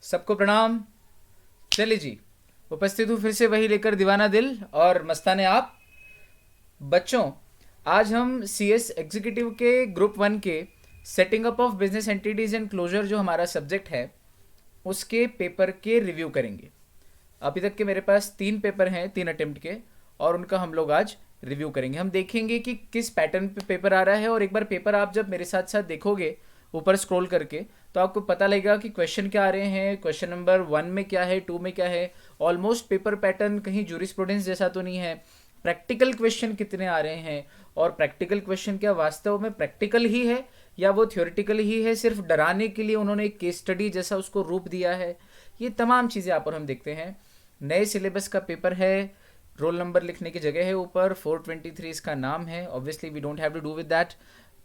सबको प्रणाम। चलिए जी, उपस्थित हूँ फिर से वही लेकर दीवाना दिल और मस्ताने आप बच्चों। आज हम सी एस एग्जीक्यूटिव के ग्रुप 1 के setting up of business entities and closure जो हमारा सब्जेक्ट है उसके पेपर के रिव्यू करेंगे। अभी तक के मेरे पास 3 पेपर हैं, 3 अटेम्प्ट के, और उनका हम लोग आज रिव्यू करेंगे। हम देखेंगे कि किस पैटर्न पे पेपर आ रहा है, और एक बार पेपर आप जब मेरे साथ साथ देखोगे ऊपर स्क्रॉल करके तो आपको पता लगेगा कि क्वेश्चन क्या आ रहे हैं, क्वेश्चन नंबर 1 में क्या है, 2 में क्या है। ऑलमोस्ट पेपर पैटर्न कहीं जूरिस्प्रूडेंस जैसा तो नहीं है। प्रैक्टिकल क्वेश्चन कितने आ रहे हैं, और प्रैक्टिकल क्वेश्चन क्या वास्तव में प्रैक्टिकल ही है या वो थ्योरेटिकल ही है, सिर्फ डराने के लिए उन्होंने एक केस स्टडी जैसा उसको रूप दिया है। ये तमाम चीज़ें यहाँ पर हम देखते हैं। नए सिलेबस का पेपर है, रोल नंबर लिखने की जगह है ऊपर, 423 इसका नाम है। Obviously we don't have to do with that.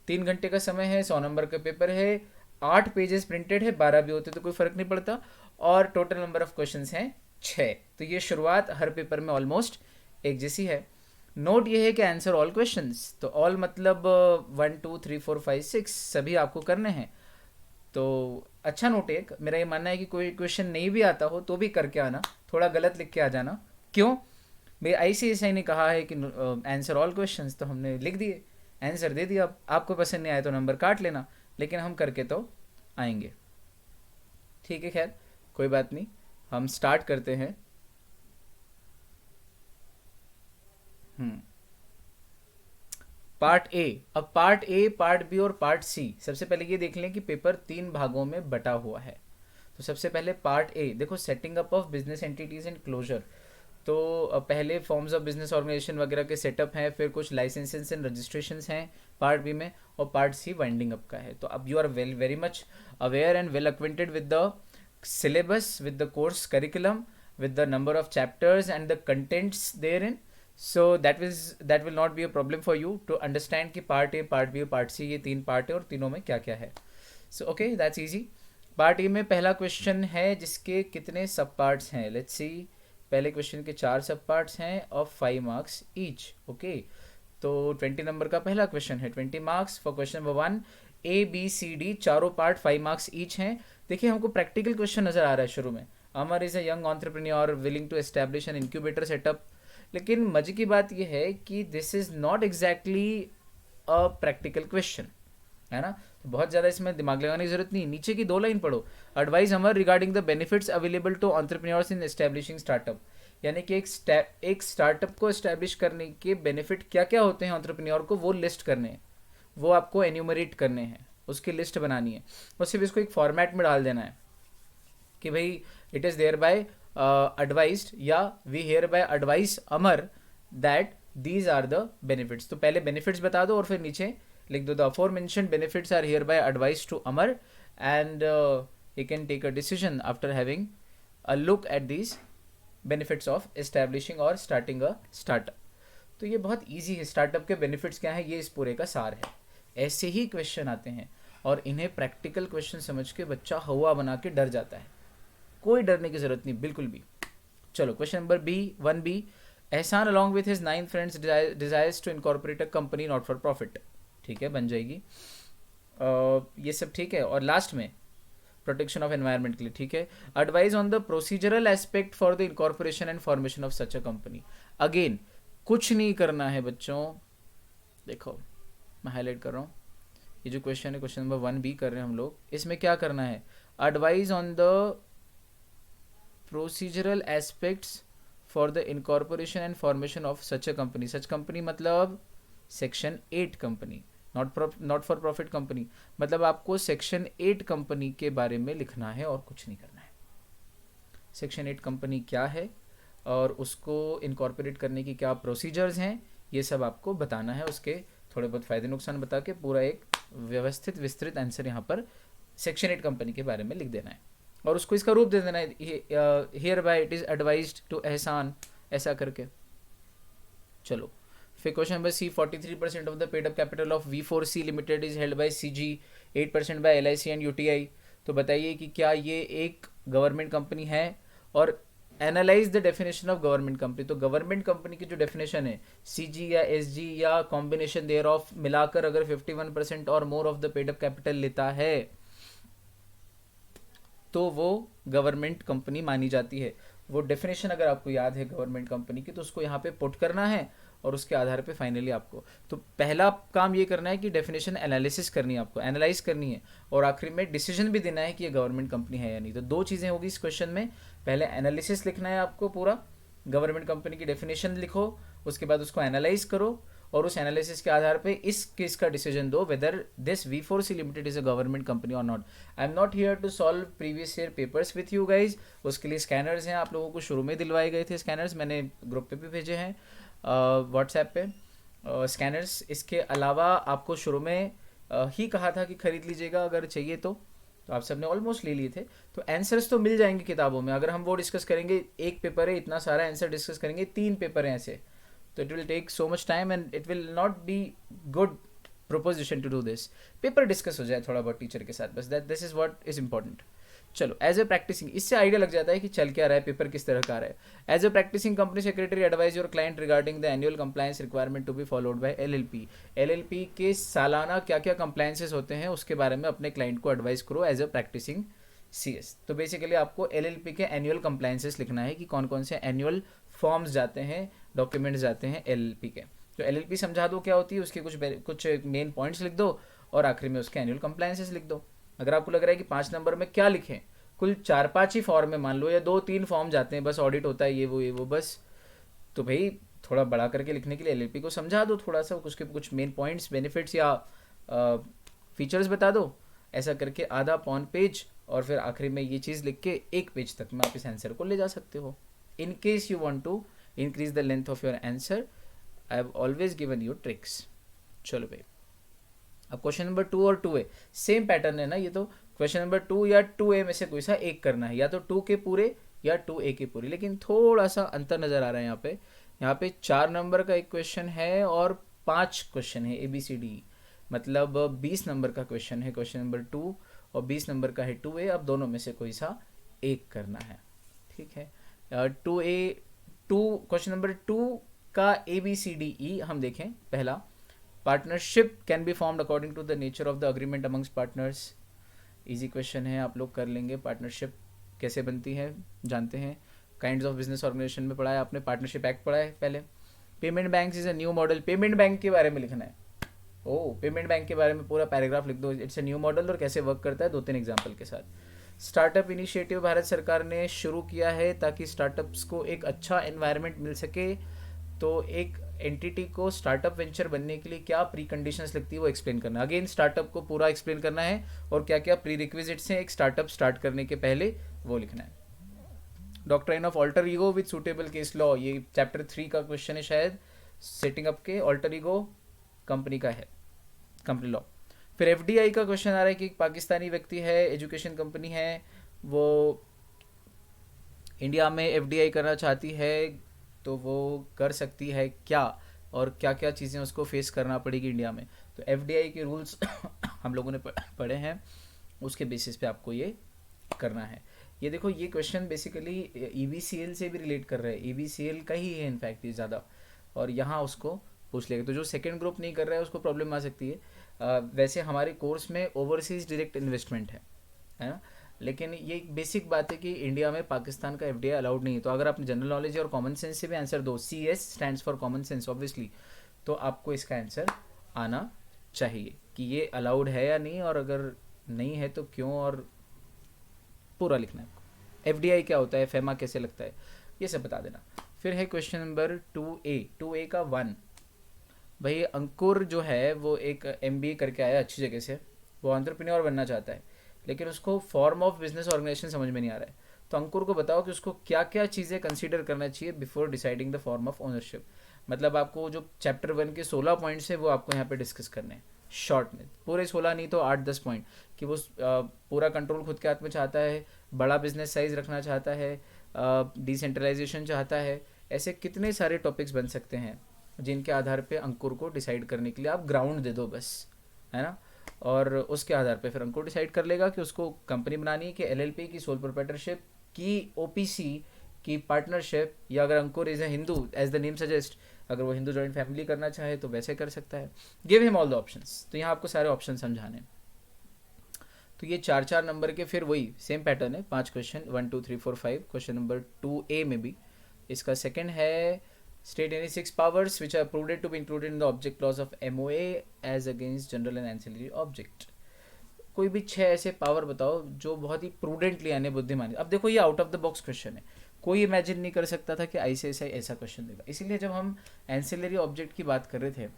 3 घंटे का समय है, 100 नंबर का पेपर है, 8 पेजेस प्रिंटेड है, 12 भी होते तो कोई फर्क नहीं पड़ता, और टोटल नंबर ऑफ क्वेश्चन हैं 6। तो ये शुरुआत हर पेपर में ऑलमोस्ट एक जैसी है। नोट ये है कि आंसर ऑल क्वेश्चंस, तो ऑल मतलब 1 2 3 4 5 6 सभी आपको करने हैं। तो अच्छा नोट एक मेरा ये मानना है कि कोई क्वेश्चन नहीं भी आता हो तो भी करके आना, थोड़ा गलत लिख के आ जाना। क्यों? भाई ICSI ने कहा है कि आंसर ऑल क्वेश्चंस, तो हमने लिख दिए, आंसर दे दिया। अब आपको पसंद नहीं आया तो नंबर काट लेना, लेकिन हम करके तो आएंगे। ठीक है, खैर कोई बात नहीं, हम स्टार्ट करते हैं। हम्म पार्ट ए। अब पार्ट ए, पार्ट बी और पार्ट सी। सबसे पहले ये देख लें कि पेपर 3 भागों में बटा हुआ है। तो सबसे पहले पार्ट ए देखो, setting up of business entities and closure. तो पहले फॉर्म्स ऑफ बिजनेस ऑर्गेनाइजेशन वगैरह के सेटअप हैं, फिर कुछ लाइसेंसेस एंड रजिस्ट्रेशन हैं पार्ट बी में, और पार्ट सी वाइंडिंग अप का है। तो अब you are very much aware and well acquainted with the syllabus, with the course curriculum, with the number of chapters and the contents therein. So that will not be a problem for you to understand कि part A, part B और part सी ये 3 part है और तीनों में क्या क्या है। So okay, that's easy. Part A में पहला क्वेश्चन है जिसके कितने सब पार्ट्स हैं, लेट्स सी। पहले क्वेश्चन के 4 सब पार्ट्स हैं ऑफ 5 मार्क्स ईच। ओके, तो 20 नंबर का पहला क्वेश्चन है, 20 marks for question number 1। ABCD चारों पार्ट 5 मार्क्स ईच हैं। देखिए हमको प्रैक्टिकल क्वेश्चन नजर आ रहा है शुरू में। Amar is a young entrepreneur willing to establish an incubator setup. लेकिन मजे की बात यह है कि this is not exactly a practical question, है ना। तो बहुत ज़्यादा इसमें दिमाग लगाने की जरूरत नहीं। नीचे की 2 लाइन पढ़ो, advice Amar regarding the benefits available to entrepreneurs in establishing startup. यानी कि एक स्टार्टअप को एस्टैब्लिश करने के बेनिफिट क्या क्या होते हैं एंटरप्रेन्योर को, वो लिस्ट करने हैं, वो आपको एन्यूमरेट करने हैं, उसकी लिस्ट बनानी है, और सिर्फ इसको एक फॉर्मेट में डाल देना है कि भाई it is thereby advised, या we hereby advise Amar that these are the benefits. तो पहले बेनिफिट्स बता दो और फिर नीचे लिख दो the aforementioned benefits are hereby advise to Amar, and he can take a decision after having a look at these benefits of establishing or starting a startup। तो ये बहुत इजी है। स्टार्टअप के बेनिफिट्स क्या है, ये इस पूरे का सार है। ऐसे ही क्वेश्चन आते हैं और इन्हें प्रैक्टिकल क्वेश्चन समझ के बच्चा हवा बना के डर जाता है। कोई डरने की जरूरत नहीं, बिल्कुल भी। चलो question number B, 1B। Ehsan along with his 9 friends desires to incorporate a company not for profit. ठीक है, बन जाएगी। ये सब ठीक है। और लास्ट में प्रोटेक्शन ऑफ एनवायरनमेंट के लिए, ठीक है। Advise on the procedural aspect for the incorporation and formation of such a company. Again कुछ नहीं करना है बच्चों। देखो मैं हाईलाइट कर रहा हूँ, ये जो क्वेश्चन है क्वेश्चन नंबर 1B कर रहे हैं हम लोग, इसमें क्या करना है, advise on the procedural aspects for the incorporation and formation of such a company. Such company मतलब section 8 company, not for profit company. मतलब आपको सेक्शन 8 कंपनी के बारे में लिखना है और कुछ नहीं करना है। सेक्शन 8 कंपनी क्या है और उसको इनकॉर्पोरेट करने की क्या प्रोसीजर्स हैं, ये सब आपको बताना है। उसके थोड़े बहुत फ़ायदे नुकसान बता के पूरा एक व्यवस्थित विस्तृत आंसर यहाँ पर सेक्शन 8 कंपनी के बारे में लिख देना है, और उसको इसका रूप दे देना है, hereby it is advised to Ehsan, ऐसा करके। चलो फिर question number C. 43% of the paid up capital of V4C limited is held by CG, 8% by LIC and UTI। तो बताइए कि क्या ये एक गवर्नमेंट कंपनी है, और analyse the definition of government company. तो गवर्नमेंट कंपनी की जो डेफिनेशन है, CG या SG या कॉम्बिनेशन देयर ऑफ मिलाकर अगर 51% और more of the paid up capital लेता है तो वो गवर्नमेंट कंपनी मानी जाती है। वो डेफिनेशन अगर आपको याद है गवर्नमेंट कंपनी की, तो उसको यहाँ पे पुट करना है और उसके आधार पे फाइनली आपको, तो पहला काम ये करना है कि डेफिनेशन एनालिसिस करनी है, आपको एनालाइज करनी है, और आखिरी में डिसीजन भी देना है कि ये गवर्नमेंट कंपनी है या नहीं। तो दो चीज़ें होगी इस क्वेश्चन में, पहले एनालिसिस लिखना है आपको पूरा, गवर्नमेंट कंपनी की डेफिनेशन लिखो, उसके बाद उसको एनालाइज करो, और उस एनालिसिस के आधार पे इस केस का डिसीजन दो whether this V4C limited is a government company और नॉट। I am not here to solve previous year papers with you guys, उसके लिए स्कैनर्स हैं, आप लोगों को शुरू में दिलवाए गए थे स्कैनर्स, मैंने ग्रुप पे भी भेजे हैं व्हाट्सएप पे स्कैनर्स। इसके अलावा आपको शुरू में ही कहा था कि खरीद लीजिएगा अगर चाहिए तो आप सबने ऑलमोस्ट ले लिए थे। तो आंसर्स तो मिल जाएंगे किताबों में, अगर हम वो डिस्कस करेंगे, एक पेपर है इतना सारा आंसर डिस्कस करेंगे, 3 पेपर हैं ऐसे, तो it will take so much time and it will not be good proposition to do this. Paper discuss हो जाए थोड़ा बहुत टीचर के साथ, बस that this is what is important. चलो एज ए प्रैक्टिसिंग, इससे आइडिया लग जाता है कि चल क्या रहा है, पेपर किस तरह का आ रहा है। As a practicing company secretary advise your client regarding the annual compliance requirement to be followed by LLP। LLP के सालाना क्या क्या कंप्लायंसेस होते हैं उसके बारे में अपने क्लाइंट को एडवाइस करो एज ए प्रैक्टिसिंग CS। तो बेसिकली आपको LLP के एनुअल कंप्लायंसेस लिखना है कि कौन कौन से एनुअल फॉर्म्स जाते हैं, डॉक्यूमेंट्स जाते हैं LLP के। तो LLP समझा दो क्या होती है, उसके कुछ मेन पॉइंट्स लिख दो, और आखिरी में उसके एनुअल कंप्लायंसेस लिख दो। अगर आपको लग रहा है कि 5 नंबर में क्या लिखें, कुल 4-5 ही फॉर्म में मान लो, या 2-3 फॉर्म जाते हैं बस, ऑडिट होता है ये वो बस, तो भाई थोड़ा बड़ा करके लिखने के लिए LLP को समझा दो थोड़ा सा, उसके कुछ मेन पॉइंट्स, बेनिफिट्स या फीचर्स बता दो, ऐसा करके आधा पौन पेज, और फिर आखिरी में ये चीज़ लिख के 1 पेज तक में आप इस आंसर को ले जा सकते हो। In case you want to increase the length of your answer, I have always given you tricks. चलो भाई, अब क्वेश्चन नंबर 2 और 2A सेम पैटर्न है ना, ये तो क्वेश्चन नंबर 2 या 2A में से कोई सा एक करना है, या तो 2 के पूरे या 2A के पूरे, लेकिन थोड़ा सा अंतर नज़र आ रहा है यहाँ पे 4 नंबर का एक क्वेश्चन है और 5 क्वेश्चन है ABCD, मतलब 20 नंबर का क्वेश्चन है क्वेश्चन नंबर 2, और 20 नंबर का है 2A। अब दोनों में से कोई सा एक करना है, ठीक है। 2 क्वेश्चन नंबर 2 का ABCDE हम देखें। पहला, partnership can be formed according to the nature of the agreement amongst partners. Easy question है, आप लोग कर लेंगे। पार्टनरशिप कैसे बनती है जानते हैं, काइंड्स ऑफ बिजनेस ऑर्गेनाइजेशन में पढ़ा है आपने, पार्टनरशिप एक्ट पढ़ा है पहले। Payment bank is a new model, payment bank के बारे में लिखना है। पेमेंट बैंक के बारे में पूरा पैराग्राफ लिख दो, इट्स अ न्यू मॉडल और कैसे वर्क करता है 2-3 एग्जाम्पल के साथ। स्टार्टअप इनिशिएटिव भारत सरकार ने शुरू किया है ताकि स्टार्टअप्स को एक अच्छा एनवायरनमेंट मिल सके। तो एक एंटिटी को स्टार्टअप वेंचर बनने के लिए क्या प्री कंडीशंस लगती है वो एक्सप्लेन करना है। अगेन स्टार्टअप को पूरा एक्सप्लेन करना है, और क्या क्या प्री रिक्विजिट्स हैं एक स्टार्टअप स्टार्ट करने के पहले वो लिखना है। Doctrine of alter ego with suitable case law, ये चैप्टर 3 का क्वेश्चन है शायद, सेटिंग अप के ऑल्टर ईगो कंपनी का है, कंपनी लॉ। फिर FDI का क्वेश्चन आ रहा है कि एक पाकिस्तानी व्यक्ति है, एजुकेशन कंपनी है, वो इंडिया में FDI करना चाहती है, तो वो कर सकती है क्या, और क्या क्या चीज़ें उसको फेस करना पड़ेगी इंडिया में। तो FDI के रूल्स हम लोगों ने पढ़े हैं, उसके बेसिस पे आपको ये करना है। ये देखो, ये क्वेश्चन बेसिकली EBCL से भी रिलेट कर रहा है, EBCL का ही है इनफैक्ट ये ज़्यादा, और यहाँ उसको पूछ लेगा। तो जो सेकेंड ग्रुप नहीं कर रहा है उसको प्रॉब्लम आ सकती है। वैसे हमारे कोर्स में ओवरसीज डायरेक्ट इन्वेस्टमेंट है ना, लेकिन ये एक बेसिक बात है कि इंडिया में पाकिस्तान का FDI अलाउड नहीं है। तो अगर आपने जनरल नॉलेज और कॉमन सेंस से भी आंसर दो, CS stands for common sense obviously, तो आपको इसका आंसर आना चाहिए कि ये अलाउड है या नहीं, और अगर नहीं है तो क्यों, और पूरा लिखना है आपको। FDI क्या होता है, फेमा कैसे लगता है, ये सब बता देना। फिर है क्वेश्चन नंबर 2A का 1। भाई अंकुर जो है वो एक MBA करके आया अच्छी जगह से, वो एंटरप्रेन्योर बनना चाहता है, लेकिन उसको फॉर्म ऑफ बिजनेस ऑर्गेनाइजेशन समझ में नहीं आ रहा है। तो अंकुर को बताओ कि उसको क्या क्या चीज़ें कंसीडर करना चाहिए before deciding the form of ownership. मतलब आपको जो चैप्टर 1 के 16 पॉइंट्स है वो आपको यहाँ पे डिस्कस करने हैं शॉर्ट में, पूरे 16 नहीं तो 8-10 पॉइंट, कि वो पूरा कंट्रोल खुद के हाथ में चाहता है, बड़ा बिजनेस साइज रखना चाहता है, डिसेंट्रलाइजेशन चाहता है, ऐसे कितने सारे टॉपिक्स बन सकते हैं जिनके आधार पे अंकुर को डिसाइड करने के लिए आप ग्राउंड दे दो बस, है ना। और उसके आधार पे फिर अंकुर डिसाइड कर लेगा कि उसको कंपनी बनानी है कि LLP की, सोल प्रोप्राइटरशिप की, OPC की, पार्टनरशिप, या अगर Ankur is a Hindu as the name suggest, अगर वो हिंदू जॉइंट फैमिली करना चाहे तो वैसे कर सकता है। Give him all the options, तो यहाँ आपको सारे ऑप्शन समझाने। तो ये 4-4 नंबर के फिर वही सेम पैटर्न है, 5 क्वेश्चन, 1 2 3 4 5। क्वेश्चन नंबर 2A में भी इसका सेकंड है, state any 6 powers which are provided to be included in the object clause of MOA as against general and ancillary object. कोई भी 6 ऐसे पावर बताओ जो बहुत ही प्रूडेंटली यानी बुद्धिमानी। अब देखो ये out of the box question है, कोई इमेजिन नहीं कर सकता था कि ICSI ऐसा क्वेश्चन देगा। इसीलिए जब हम एंसिलरी ऑब्जेक्ट की बात कर रहे थे,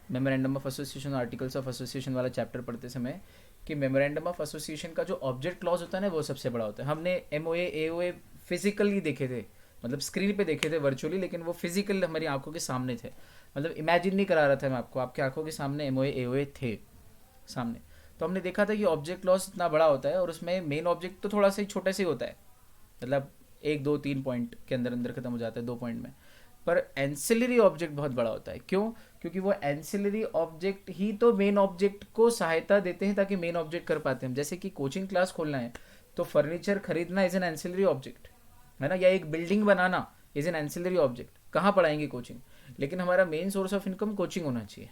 memorandum of association, articles of association वाला चैप्टर पढ़ते समय, कि मेमोरेंडम ऑफ एसोसिएशन का जो ऑब्जेक्ट क्लॉज होता है ना वो सबसे बड़ा होता है। हमने MOA AOA फिजिकली देखे थे, मतलब स्क्रीन पे देखे थे वर्चुअली, लेकिन वो फिजिकल हमारी आंखों के सामने थे, मतलब इमेजिन नहीं करा रहा था मैं आपको, आपके आंखों के सामने MOA AOA थे सामने। तो हमने देखा था कि ऑब्जेक्ट क्लॉज इतना बड़ा होता है और उसमें मेन ऑब्जेक्ट तो थोड़ा सा ही छोटा सा ही होता है, मतलब 1 2 3 पॉइंट के अंदर अंदर खत्म हो जाता है 2 पॉइंट में। पर एंसिलरी ऑब्जेक्ट बहुत बड़ा होता है। क्यों? क्योंकि वो एंसिलरी ऑब्जेक्ट ही तो मेन ऑब्जेक्ट को सहायता देते हैं ताकि मेन ऑब्जेक्ट कर पाते हैं। जैसे कि कोचिंग क्लास खोलना है तो फर्नीचर खरीदना इज एन एंसिलरी ऑब्जेक्ट, है ना, या एक building banana is an ancillary object. कहाँ पढ़ाएंगे कोचिंग, लेकिन हमारा main source of income coaching होना चाहिए,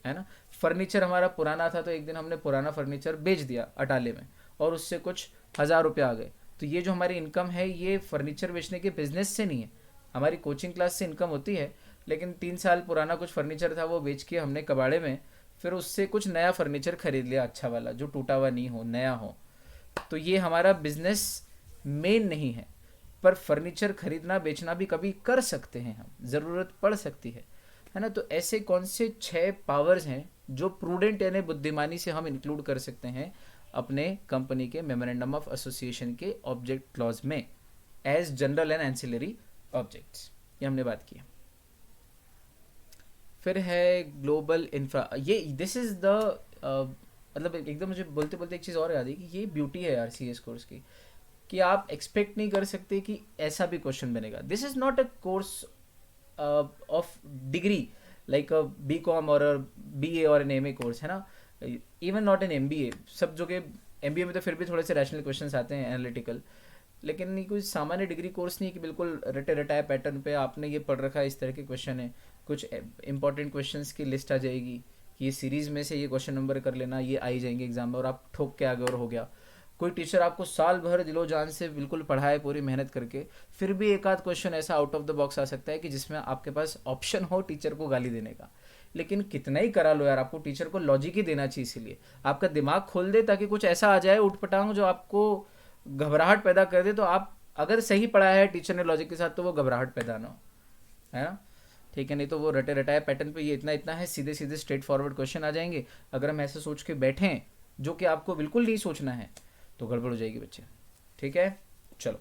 है ना। फर्नीचर हमारा पुराना था तो एक दिन हमने पुराना फर्नीचर बेच दिया अटाले में और उससे कुछ 1000 रुपये आ गए, तो ये जो हमारी इनकम है ये फर्नीचर बेचने के बिजनेस से नहीं है, हमारी कोचिंग क्लास से इनकम होती है। लेकिन 3 साल पुराना कुछ फर्नीचर था वो बेच के हमने कबाड़े में फिर उससे कुछ नया फर्नीचर खरीद लिया, अच्छा वाला जो टूटा हुआ नहीं हो, नया हो। तो ये हमारा बिजनेस मेन नहीं है, पर फर्नीचर खरीदना बेचना भी कभी कर सकते हैं हम, ज़रूरत पड़ सकती है ना। तो ऐसे कौन से 6 पावर्स हैं जो प्रूडेंट यानी बुद्धिमानी से हम इंक्लूड कर सकते हैं अपने कंपनी के मेमोरेंडम ऑफ एसोसिएशन के ऑब्जेक्ट क्लॉज में as general and ancillary objects, ये हमने बात की। फिर है ग्लोबल इंफ्रा, ये दिस इज द मतलब एकदम मुझे बोलते बोलते एक चीज़ और याद है कि ये ब्यूटी है यार CS कोर्स की, कि आप एक्सपेक्ट नहीं कर सकते कि ऐसा भी क्वेश्चन बनेगा। This is not a course of degree like a BCom और BA और एन MA कोर्स, है ना, इवन नॉट एन MBA। सब जो कि MBA में तो फिर भी थोड़े से रैशनल क्वेश्चंस आते हैं, एनालिटिकल, लेकिन ये कोई सामान्य डिग्री कोर्स नहीं है कि बिल्कुल रटे रटाए पैटर्न पे आपने ये पढ़ रखा है, इस तरह के क्वेश्चन है। कुछ इंपॉर्टेंट क्वेश्चंस की लिस्ट आ जाएगी कि ये सीरीज़ में से ये क्वेश्चन नंबर कर लेना, ये आ ही जाएंगे एग्जाम में और आप ठोक के आगे और हो गया। कोई टीचर आपको साल भर दिलो जान से बिल्कुल पढ़ाए पूरी मेहनत करके, फिर भी एक आध क्वेश्चन ऐसा आउट ऑफ द बॉक्स आ सकता है कि जिसमें आपके पास ऑप्शन हो टीचर को गाली देने का। लेकिन कितना ही करा लो यार, आपको टीचर को लॉजिक ही देना चाहिए, इसीलिए आपका दिमाग खोल दे ताकि कुछ ऐसा आ जाए उठपटांग जो आपको घबराहट पैदा कर दे। तो आप अगर सही पढ़ाया है टीचर ने लॉजिक के साथ तो वो घबराहट पैदा ना हो, है ना, ठीक है। नहीं तो वो रटे रटाए पैटर्न पे ये इतना इतना है, सीधे सीधे स्ट्रेट फॉरवर्ड क्वेश्चन आ जाएंगे। अगर हम ऐसे सोच के बैठें जो कि आपको बिल्कुल नहीं सोचना है तो गड़बड़ हो जाएगी बच्चे, ठीक है। चलो,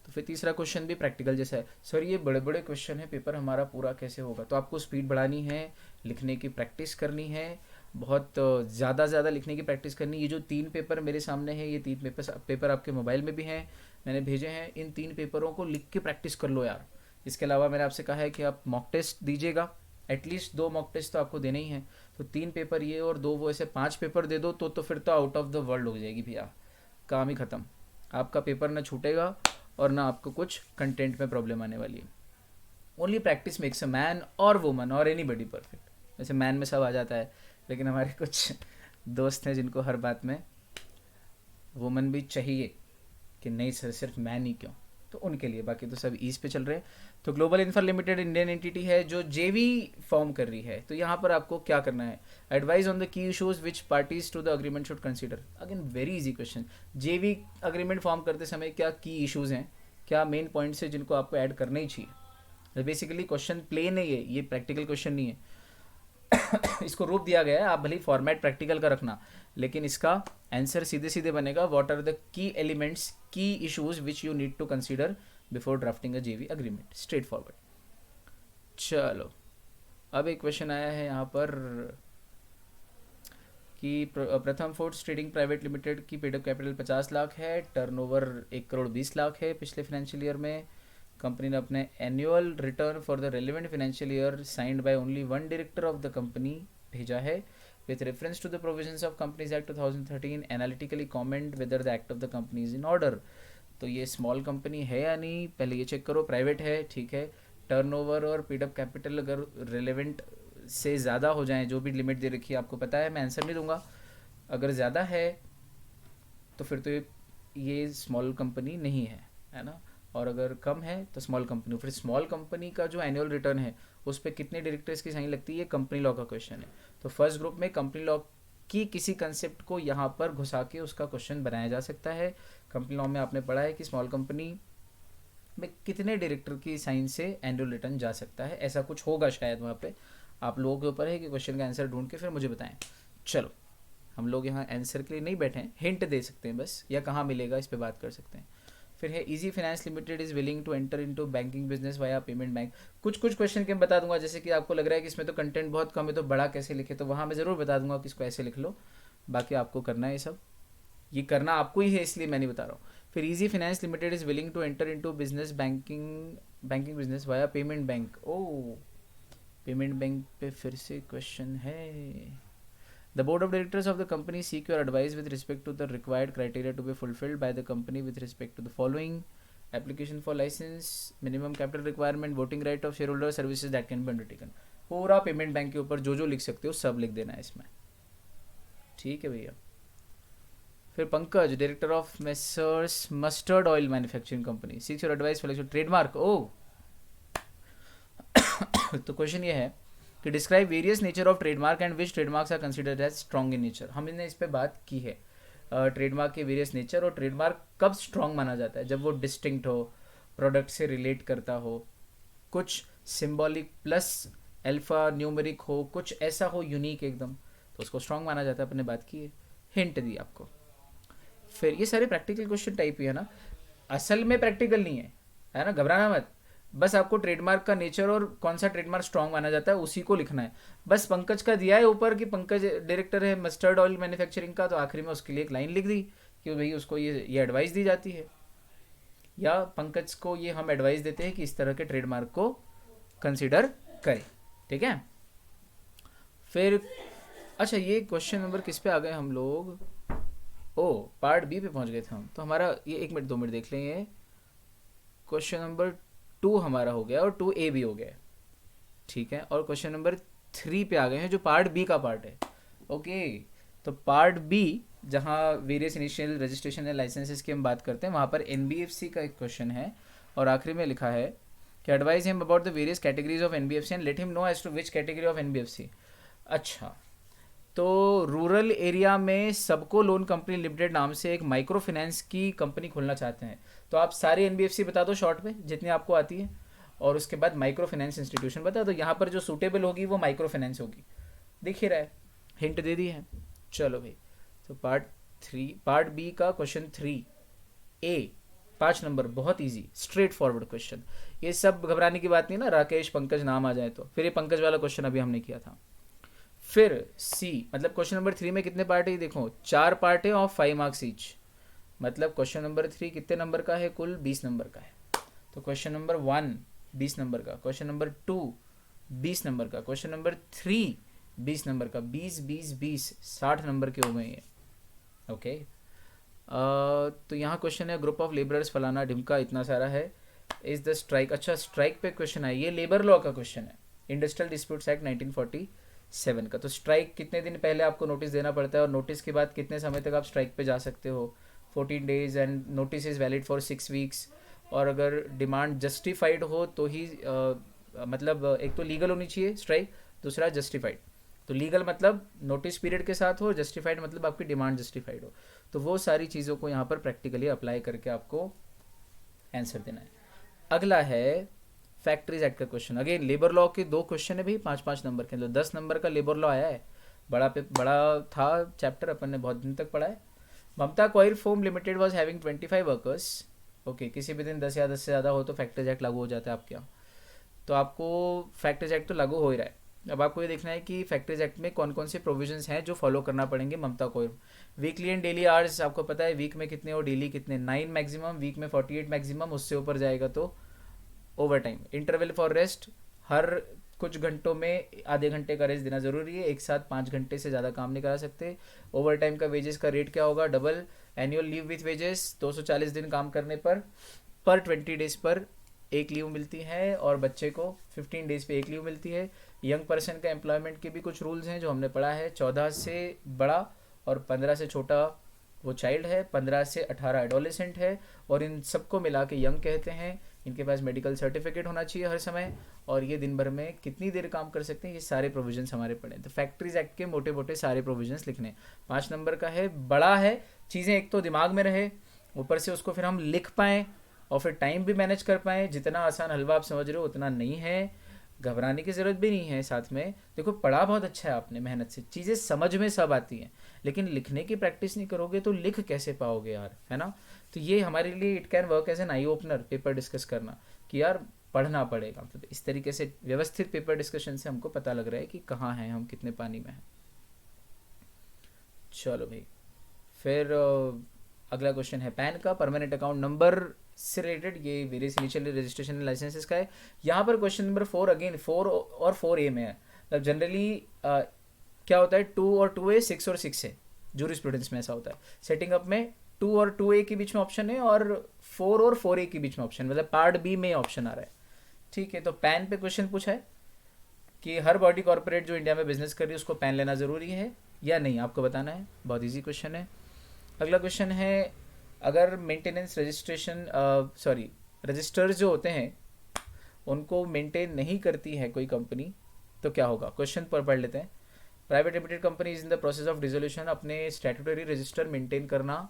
तो फिर तीसरा क्वेश्चन भी प्रैक्टिकल जैसा है। सर ये बड़े बड़े क्वेश्चन है, पेपर हमारा पूरा कैसे होगा? तो आपको स्पीड बढ़ानी है, लिखने की प्रैक्टिस करनी है, बहुत ज़्यादा लिखने की प्रैक्टिस करनी। ये जो 3 पेपर मेरे सामने है, ये 3 पेपर आपके मोबाइल में भी हैं, मैंने भेजे हैं। इन 3 पेपरों को लिख के प्रैक्टिस कर लो यार। इसके अलावा मैंने आपसे कहा है कि आप मॉक टेस्ट दीजिएगा, एटलीस्ट 2 मॉक टेस्ट तो आपको देने ही हैं। तो 3 पेपर ये और 2 वो, ऐसे 5 पेपर दे दो तो फिर तो आउट ऑफ द वर्ल्ड हो जाएगी भैया, काम ही ख़त्म। आपका पेपर ना छूटेगा और ना आपको कुछ कंटेंट में प्रॉब्लम आने वाली है। Only practice makes a man और वुमन और एनीबडी परफेक्ट। वैसे मैन में सब आ जाता है, लेकिन हमारे कुछ दोस्त हैं जिनको हर बात में वुमन भी चाहिए कि नहीं सर सिर्फ मैन ही क्यों, तो उनके लिए, बाकी तो सब ईज पे चल रहे हैं। तो global infra limited Indian entity है जो JV फॉर्म कर रही है। तो यहाँ पर आपको क्या करना है, advise on the key issues which parties to the agreement should consider. Again very easy question, JV agreement form करते समय क्या की इशूज़ हैं, क्या मेन पॉइंट्स है जिनको आपको ऐड करना ही चाहिए। बेसिकली क्वेश्चन प्लेन है, ये प्रैक्टिकल क्वेश्चन नहीं है। इसको रूप दिया गया है, आप भले फॉर्मेट प्रैक्टिकल का रखना, लेकिन इसका आंसर सीधे सीधे बनेगा, what are the key elements, key issues which you need to consider before drafting a JV agreement, straightforward. चलो, अब एक क्वेश्चन आया है यहाँ पर कि प्रथम फूड्स ट्रेडिंग प्राइवेट लिमिटेड की पेड अप कैपिटल 50 लाख है, टर्नओवर 1 करोड़ 20 लाख है पिछले फाइनेंशियल ईयर में। कंपनी ने अपने annual return for the relevant financial year signed by only 1 director of the company भेजा है। With reference to the provisions of companies act 2013 analytically comment whether the act of the company is in order. तो ये small company है या नहीं, पहले ये check करो। प्राइवेट है, ठीक है। टर्नओवर और पेड अप कैपिटल अगर रेलेवेंट से ज़्यादा हो जाए, जो भी लिमिट दे रखी है आपको पता है, मैं आंसर नहीं दूंगा। अगर ज़्यादा है तो फिर तो ये स्मॉल कंपनी नहीं है ना। और अगर कम है तो स्मॉल कंपनी। फिर स्मॉल कंपनी का जो एनुअल रिटर्न है उस पर कितने डायरेक्टर्स की साइन लगती है, ये कंपनी लॉ का क्वेश्चन है। तो फर्स्ट ग्रुप में कंपनी लॉ की किसी कंसेप्ट को यहाँ पर घुसा के उसका क्वेश्चन बनाया जा सकता है। कंपनी लॉ में आपने पढ़ा है कि स्मॉल कंपनी में कितने डायरेक्टर की साइन से एनुअल रिटर्न जा सकता है, ऐसा कुछ होगा शायद वहाँ पे। आप लोगों के ऊपर है कि क्वेश्चन का आंसर ढूंढ के फिर मुझे बताएं। चलो, हम लोग यहाँ आंसर के लिए नहीं बैठे हैं, हिंट दे सकते हैं बस, या कहाँ मिलेगा इस पर बात कर सकते हैं। फिर है easy finance limited is willing to enter into banking business via payment bank. कुछ कुछ क्वेश्चन के मैं बता दूंगा, जैसे कि आपको लग रहा है कि इसमें तो कंटेंट बहुत कम है तो बड़ा कैसे लिखे, तो वहाँ मैं ज़रूर बता दूंगा कि इसको ऐसे लिख लो। बाकी आपको करना है ये सब, ये करना आपको ही है, इसलिए मैं नहीं बता रहा हूँ। फिर easy finance limited is willing to enter into business banking business via payment bank. ओ, पेमेंट बैंक पे फिर से क्वेश्चन है। The board of directors of the company seek your advice with respect to the required criteria to be fulfilled by the company with respect to the following: application for license, minimum capital requirement, voting right of shareholder, services that can be undertaken। पूरा payment bank के ऊपर जो जो लिख सकते हो सब लिख देना है इसमें, ठीक है भैया। फिर Pankaj, director of messrs mustard oil manufacturing company, seeks your advice for trademark. ओ तो क्वेश्चन ये है कि describe various nature of trademark and which trademarks are considered as strong in nature. हमने इस पर बात की है, ट्रेडमार्क के वेरियस नेचर। और ट्रेडमार्क कब स्ट्रॉन्ग माना जाता है, जब वो डिस्टिंक्ट हो, प्रोडक्ट से रिलेट करता हो, कुछ सिंबॉलिक प्लस अल्फा न्यूमेरिक हो, कुछ ऐसा हो यूनिक एकदम, तो उसको स्ट्रॉन्ग माना जाता है। अपने बात की है, हिंट दी आपको। फिर ये सारे प्रैक्टिकल क्वेश्चन टाइप ही है ना, असल में प्रैक्टिकल नहीं है ना, घबराना मत। बस आपको ट्रेडमार्क का नेचर और कौन सा ट्रेडमार्क स्ट्रॉन्ग माना जाता है उसी को लिखना है। बस पंकज का दिया है ऊपर कि पंकज डायरेक्टर है मस्टर्ड ऑयल मैन्युफैक्चरिंग का, तो आखिरी में उसके लिए एक लाइन लिख दी कि भाई उसको ये एडवाइस दी जाती है, या पंकज को ये हम एडवाइस देते हैं कि इस तरह के ट्रेडमार्क को कंसिडर करें, ठीक है। फिर अच्छा, ये क्वेश्चन नंबर किस पे आ गए हम लोग, ओ पार्ट बी पे पहुंच गए थे हम। तो हमारा ये 1 मिनट 2 मिनट देख लेंगे। क्वेश्चन नंबर 2 हमारा हो गया और 2A भी हो गया, ठीक है। और क्वेश्चन नंबर 3 पे आ गए हैं जो पार्ट बी का पार्ट है। ओके, तो पार्ट बी जहाँ various initial registration and licences की हम बात करते हैं, वहाँ पर NBFC का एक क्वेश्चन है और आखिरी में लिखा है कि advise him about the various categories of NBFC and let him know as to which category of NBFC। अच्छा, तो रूरल एरिया में सबको लोन कंपनी लिमिटेड नाम से एक माइक्रो फाइनेंस की कंपनी खोलना चाहते हैं, तो आप सारे NBFC बता दो शॉर्ट में जितनी आपको आती है, और उसके बाद माइक्रो फाइनेंस इंस्टीट्यूशन बता दो। यहाँ पर जो सूटेबल होगी वो माइक्रो फाइनेंस होगी, दिख ही रहा है, हिंट दे दी है। चलो भाई, तो पार्ट बी का क्वेश्चन 3A 5 नंबर, बहुत इजी स्ट्रेट फॉरवर्ड क्वेश्चन। ये सब घबराने की बात नहीं ना, राकेश पंकज नाम आ जाए तो। फिर ये पंकज वाला क्वेश्चन अभी हमने किया था। फिर सी, मतलब क्वेश्चन नंबर 3 में कितने पार्ट है देखो, 4 पार्ट है ऑफ 5 मार्क्स ईच। मतलब क्वेश्चन नंबर 3 कितने नंबर का है, कुल 20 नंबर का है। तो क्वेश्चन नंबर 1 20 नंबर का, क्वेश्चन नंबर 2 20 नंबर का, क्वेश्चन नंबर 3 20 नंबर का, 20 20 20 60 नंबर के हो गए ये। ओके, तो यहाँ क्वेश्चन है ग्रुप ऑफ लेबरर्स फलाना ढिमका, इतना सारा है। इज द स्ट्राइक, अच्छा स्ट्राइक पे क्वेश्चन है, ये लेबर लॉ का क्वेश्चन है, इंडस्ट्रियल डिस्प्यूट्स एक्ट 1947 का। तो स्ट्राइक कितने दिन पहले आपको नोटिस देना पड़ता है और नोटिस के बाद कितने समय तक आप स्ट्राइक पे जा सकते हो, 14 days, and notice is valid for 6 weeks. और अगर डिमांड जस्टिफाइड हो तो ही मतलब एक तो लीगल होनी चाहिए स्ट्राइक, दूसरा जस्टिफाइड। तो लीगल मतलब नोटिस पीरियड के साथ हो, जस्टिफाइड मतलब आपकी डिमांड जस्टिफाइड हो। तो वो सारी चीज़ों को यहाँ पर प्रैक्टिकली अप्लाई करके आपको आंसर देना है। अगला है फैक्ट्रीज एक्ट का क्वेश्चन। अगेन लेबर लॉ के 2 क्वेश्चन है भाई, 5-5 नंबर के, तो 10 नंबर का लेबर लॉ आया है। बड़ा था चैप्टर, अपन ने बहुत दिन तक पढ़ा है। Mamta coil foam limited was having 25 workers. Okay, किसी भी दिन 10 या 10 से ज़्यादा हो तो फैक्ट्रीज एक्ट लागू हो जाता है आपके यहाँ। तो आपको फैक्ट्रीज एक्ट तो लागू हो ही रहा है, अब आपको ये देखना है कि फैक्ट्रीज एक्ट में कौन कौन से प्रोविजंस हैं जो फॉलो करना पड़ेंगे Mamta coil. Weekly and daily hours आपको पता है, वीक में कितने और डेली कितने, 9 मैक्सिमम, वीक में 48 मैक्सिमम, उससे ऊपर जाएगा तो overtime. Interval for rest, हर कुछ घंटों में आधे घंटे का रेस्ट देना ज़रूरी है, एक साथ 5 घंटे से ज़्यादा काम नहीं करा सकते। ओवर टाइम का वेजेस का रेट क्या होगा, double. Annual leave with wages, 240 दिन काम करने पर 20 डेज पर एक लीव मिलती है, और बच्चे को 15 डेज पे एक लीव मिलती है। यंग पर्सन का एम्प्लॉयमेंट के भी कुछ रूल्स हैं जो हमने पढ़ा है, 14 से बड़ा और 15 से छोटा वो चाइल्ड है, 15 से 18 एडोलेसेंट है, और इन सबको मिला के यंग कहते हैं। इनके पास मेडिकल सर्टिफिकेट होना चाहिए हर समय, और ये दिन भर में कितनी देर काम कर सकते हैं, ये सारे प्रोविजंस हमारे पड़े हैं। तो फैक्ट्रीज एक्ट के मोटे मोटे सारे प्रोविजंस लिखने। 5 नंबर का है, बड़ा है, चीज़ें एक तो दिमाग में रहे, ऊपर से उसको फिर हम लिख पाएँ, और फिर टाइम भी मैनेज कर पाएँ। जितना आसान हलवा आप समझ रहे हो उतना नहीं है, घबराने की ज़रूरत भी नहीं है। साथ में देखो, पढ़ा बहुत अच्छा है आपने मेहनत से, चीज़ें समझ में सब आती हैं, लेकिन लिखने की प्रैक्टिस नहीं करोगे तो लिख कैसे पाओगे यार, है ना। तो ये हमारे लिए it can work as an eye opener, paper discuss करना, कि यार पढ़ना पड़ेगा। तो इस तरीके से व्यवस्थित पेपर डिस्कशन से हमको पता लग रहा है कि कहाँ हैं हम, कितने पानी में हैं। चलो भाई, फिर अगला क्वेश्चन है पैन का, परमानेंट अकाउंट नंबर से रिलेटेड। ये वेरियस इनिशियल रजिस्ट्रेशन लाइसेंसेस का है। यहाँ पर क्वेश्चन नंबर 4 अगेन 4 और 4A में है। मतलब जनरली क्या होता है, 2 और 2A, 6 और 6A, जूरिस्प्रूडेंस में ऐसा होता है। सेटिंग अप में 2 और 2A के बीच में ऑप्शन है, और 4 और 4A के बीच में ऑप्शन, मतलब पार्ट बी में ऑप्शन आ रहा है। ठीक है, तो पैन पे क्वेश्चन पूछा है कि हर बॉडी कॉर्पोरेट जो इंडिया में बिजनेस कर रही है उसको पैन लेना ज़रूरी है या नहीं, आपको बताना है। बहुत ईजी क्वेश्चन है। अगला क्वेश्चन है, अगर मेंटेनेंस रजिस्ट्रेशन सॉरी रजिस्टर्स जो होते हैं उनको मेंटेन नहीं करती है कोई कंपनी, तो क्या होगा। क्वेश्चन पर पढ़ लेते हैं। Private limited company is in the process of dissolution, अपने स्टैट्यूटरी रजिस्टर मेंटेन करना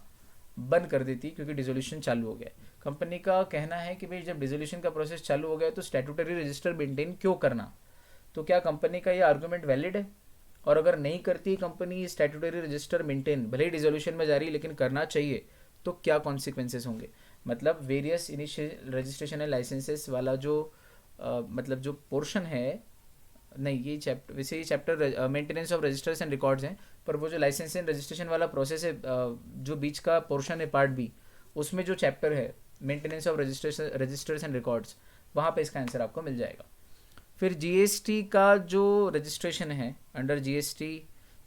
बंद कर देती क्योंकि डिसोल्यूशन चालू हो गया। कंपनी का कहना है कि भाई जब डिसोल्यूशन का प्रोसेस चालू हो गया तो स्टैट्यूटरी रजिस्टर मेंटेन क्यों करना। तो क्या कंपनी का ये आर्गूमेंट वैलिड है, और अगर नहीं करती कंपनी स्टैट्यूटरी रजिस्टर मेंटेन, भले ही डिसोल्यूशन में जा रही लेकिन करना चाहिए, तो क्या कॉन्सिक्वेंसेस होंगे। मतलब various initial registration and licences वाला जो मतलब जो पोर्शन है, नहीं ये चैप्टर, वैसे ये chapter maintenance of registers and records हैं, पर वो जो लाइसेंस एंड रजिस्ट्रेशन वाला प्रोसेस है, जो बीच का पोर्शन है पार्ट बी, उसमें जो चैप्टर है maintenance of registers and records, वहाँ पे इसका आंसर आपको मिल जाएगा। फिर जीएसटी का जो रजिस्ट्रेशन है under GST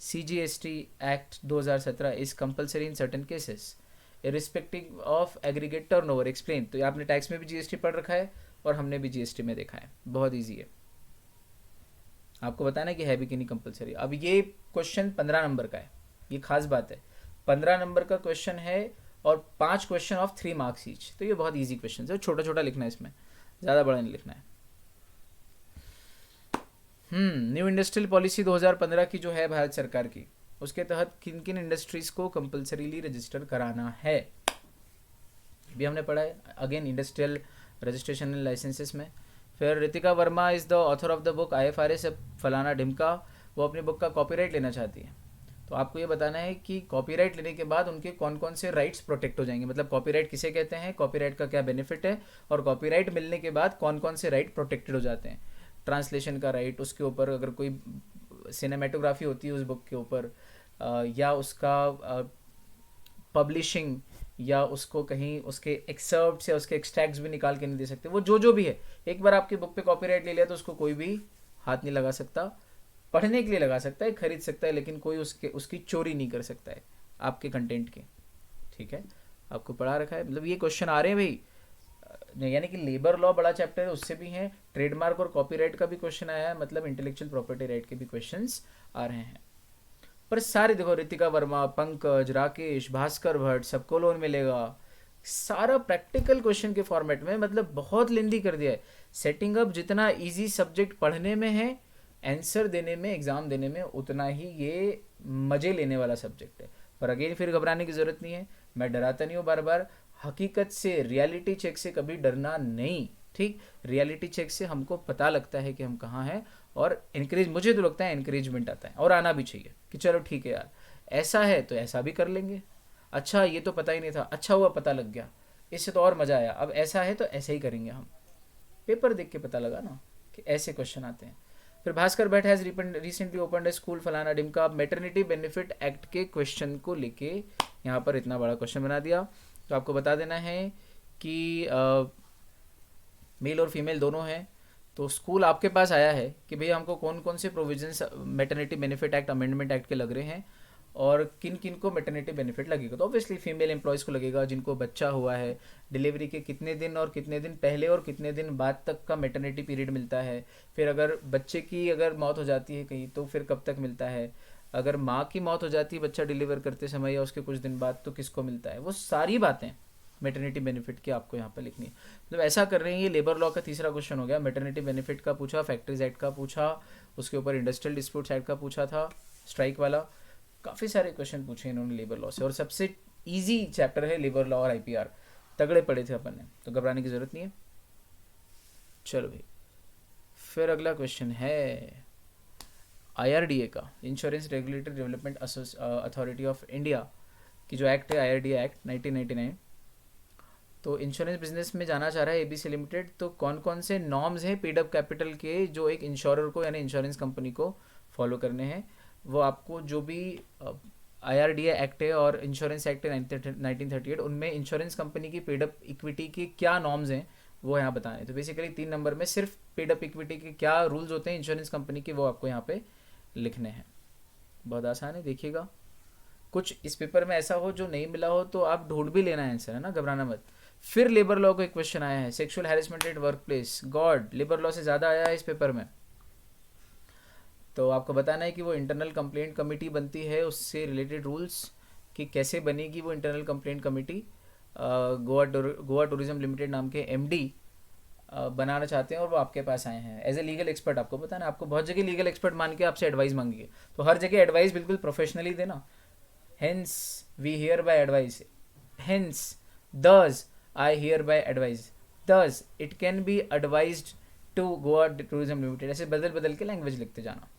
CGST act 2017 is compulsory in certain cases irrespective of aggregate turnover, explain. तो आपने टैक्स में भी जीएसटी पढ़ रखा है और हमने भी जीएसटी में देखा है, बहुत ईजी है। आपको बताना है कि है भी कि नहीं कंपलसरी। अब ये क्वेश्चन 15 नंबर का है, ये खास बात है, 15 नंबर का क्वेश्चन है, और 5 क्वेश्चन ऑफ 3 मार्क्स ईच। तो ये बहुत ईजी क्वेश्चन है, छोटा छोटा लिखना है इसमें, ज़्यादा बड़ा नहीं लिखना है। न्यू इंडस्ट्रियल पॉलिसी 2015 की जो है भारत सरकार की, उसके तहत किन किन इंडस्ट्रीज को कंपलसरीली रजिस्टर कराना है, भी हमने पढ़ा है again industrial registration and licences में। फिर Ritika Verma is the author of the book IFRS फलाना ढिमका, वो अपनी बुक का कॉपीराइट लेना चाहती है। तो आपको ये बताना है कि कॉपीराइट लेने के बाद उनके कौन कौन से राइट्स प्रोटेक्ट हो जाएंगे, मतलब कॉपीराइट किसे कहते हैं, कॉपीराइट का क्या बेनिफिट है, और कॉपीराइट मिलने के बाद कौन कौन से राइट प्रोटेक्टेड हो जाते हैं। ट्रांसलेशन का राइट, उसके ऊपर अगर कोई सिनेमेटोग्राफी होती है उस बुक के ऊपर, या उसका पब्लिशिंग, या उसको कहीं उसके एक्सर्प्ट या उसके एक्सट्रैक्ट्स भी निकाल के नहीं दे सकते। वो जो भी है, एक बार आपकी बुक पे कॉपीराइट ले लिया तो उसको कोई भी हाथ नहीं लगा सकता। पढ़ने के लिए लगा सकता है, खरीद सकता है, लेकिन कोई उसकी चोरी नहीं कर सकता है आपके कंटेंट की। ठीक है, आपको पढ़ा रखा है, मतलब ये क्वेश्चन आ रहे हैं भाई। यानी कि लेबर लॉ बड़ा चैप्टर है, उससे भी हैं, ट्रेडमार्क और कॉपीराइट का भी क्वेश्चन आया है, मतलब इंटेलेक्चुअल प्रॉपर्टी राइट के भी क्वेश्चंस आ रहे हैं। पर सारे देखो, रितिका वर्मा, पंकज, राकेश, भास्कर भट्ट, सबको लोन मिलेगा, सारा प्रैक्टिकल क्वेश्चन के फॉर्मेट में, मतलब बहुत लेंदी कर दिया है। सेटिंग अप जितना इजी सब्जेक्ट पढ़ने में है, आंसर देने में, एग्जाम देने में उतना ही ये मजे लेने वाला सब्जेक्ट है। पर अगेन फिर घबराने की जरूरत नहीं है, मैं डराता नहीं हूँ बार बार। हकीकत से, रियलिटी चेक से कभी डरना नहीं। ठीक, रियलिटी चेक से हमको पता लगता है कि हम कहाँ हैं, और इनकरेज, मुझे तो लगता है इनकरेजमेंट आता है, और आना भी चाहिए कि चलो ठीक है यार, ऐसा है तो ऐसा भी कर लेंगे, अच्छा ये तो पता ही नहीं था, अच्छा हुआ पता लग गया, इससे तो और मज़ा आया, अब ऐसा है तो ऐसे ही करेंगे हम। पेपर देख के पता लगा ना कि ऐसे क्वेश्चन आते हैं। फिर Bhaskar Bhatt has recently opened A school फलाना डिमका, मेटर्निटी बेनिफिट एक्ट के क्वेश्चन को लेके यहाँ पर इतना बड़ा क्वेश्चन बना दिया। तो आपको बता देना है कि मेल और फीमेल दोनों हैं। तो स्कूल आपके पास आया है कि भैया हमको कौन कौन से provisions maternity benefit act, amendment act के लग रहे हैं, और किन किन को मैटरनिटी बेनिफिट लगेगा। तो ऑब्वियसली फीमेल एम्प्लॉयज़ को लगेगा जिनको बच्चा हुआ है, डिलीवरी के कितने दिन और कितने दिन पहले और कितने दिन बाद तक का मैटरनिटी पीरियड मिलता है। फिर अगर बच्चे की अगर मौत हो जाती है कहीं तो फिर कब तक मिलता है। अगर माँ की मौत हो जाती है बच्चा डिलीवर करते समय या उसके कुछ दिन बाद, तो किसको मिलता है, वो सारी बातें मेटर्निटी बेनिफिट की आपको यहाँ पर लिखनी है। मतलब ऐसा कर रहे हैं। ये लेबर लॉ का तीसरा क्वेश्चन हो गया। मेटर्निटी बेनिफिट का पूछा, फैक्ट्रीज एक्ट का पूछा, उसके ऊपर इंडस्ट्रियल डिस्प्यूट्स एक्ट का पूछा था, स्ट्राइक वाला। काफ़ी सारे क्वेश्चन पूछे इन्होंने लेबर लॉ से, और सबसे ईजी चैप्टर है लेबर लॉ और आईपीआर। तगड़े पड़े थे अपन ने, तो घबराने की ज़रूरत नहीं है। चलो भाई, फिर अगला क्वेश्चन है आईआरडीए का, insurance regulatory development authority of India की जो एक्ट है, आईआरडीए एक्ट 1999। तो इंश्योरेंस बिजनेस में जाना चाह रहा है एबीसी लिमिटेड, तो कौन कौन से नॉर्म्स हैं पेड अप कैपिटल के जो एक इंश्योरर को यानी इंश्योरेंस कंपनी को फॉलो करने हैं। वो आपको जो भी आईआरडीए एक्ट है और इंश्योरेंस एक्ट है 1938, उनमें इंश्योरेंस कंपनी की पेड अप इक्विटी के क्या नॉर्म्स हैं वो यहाँ बताने। तो बेसिकली 3 नंबर में सिर्फ पेड अप इक्विटी के क्या रूल्स होते हैं इंश्योरेंस कंपनी के, वो आपको यहाँ पे लिखने हैं। बहुत आसान है, देखिएगा। कुछ इस पेपर में ऐसा हो जो नहीं मिला हो तो आप ढूंढ भी लेना है आंसर, है ना, घबराना मत। फिर लेबर लॉ का एक क्वेश्चन आया है, sexual harassment at work place. God, labour law से ज़्यादा आया है इस पेपर में। तो आपको बताना है कि वो इंटरनल कंप्लेंट कमेटी बनती है, उससे रिलेटेड रूल्स कि कैसे बनेगी वो internal complaint committee. Goa tourism limited नाम के एमडी बनाना चाहते हैं, और वो आपके पास आए हैं एज ए लीगल एक्सपर्ट। आपको बताना, आपको बहुत जगह लीगल एक्सपर्ट मान के आपसे एडवाइस मांगी है, तो हर जगह एडवाइस बिल्कुल प्रोफेशनली देना। Hence, we hereby advise. Hence, thus, I hereby advise. Thus, it can be advised to Goa Tourism Limited. ऐसे बदल बदल के लैंग्वेज लिखते जाना,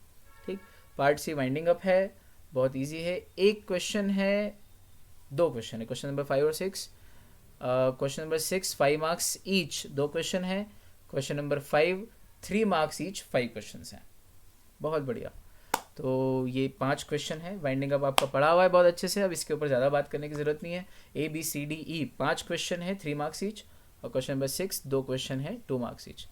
ठीक। पार्ट सी वाइंडिंग अप है, बहुत इजी है। एक क्वेश्चन है, 2 क्वेश्चन है, क्वेश्चन नंबर 5 और 6। Question number 6 5 marks each, 2 question है। Question number 5 3 marks each, 5 question हैं। बहुत बढ़िया। तो ये 5 क्वेश्चन है। वाइंडिंग अप आपका पढ़ा हुआ है बहुत अच्छे से, अब इसके ऊपर ज़्यादा बात करने की ज़रूरत नहीं है। A B C D E 5 question है, 3 मार्क्स ईच। और क्वेश्चन नंबर 6 2 क्वेश्चन है, 2 मार्क्स ईच।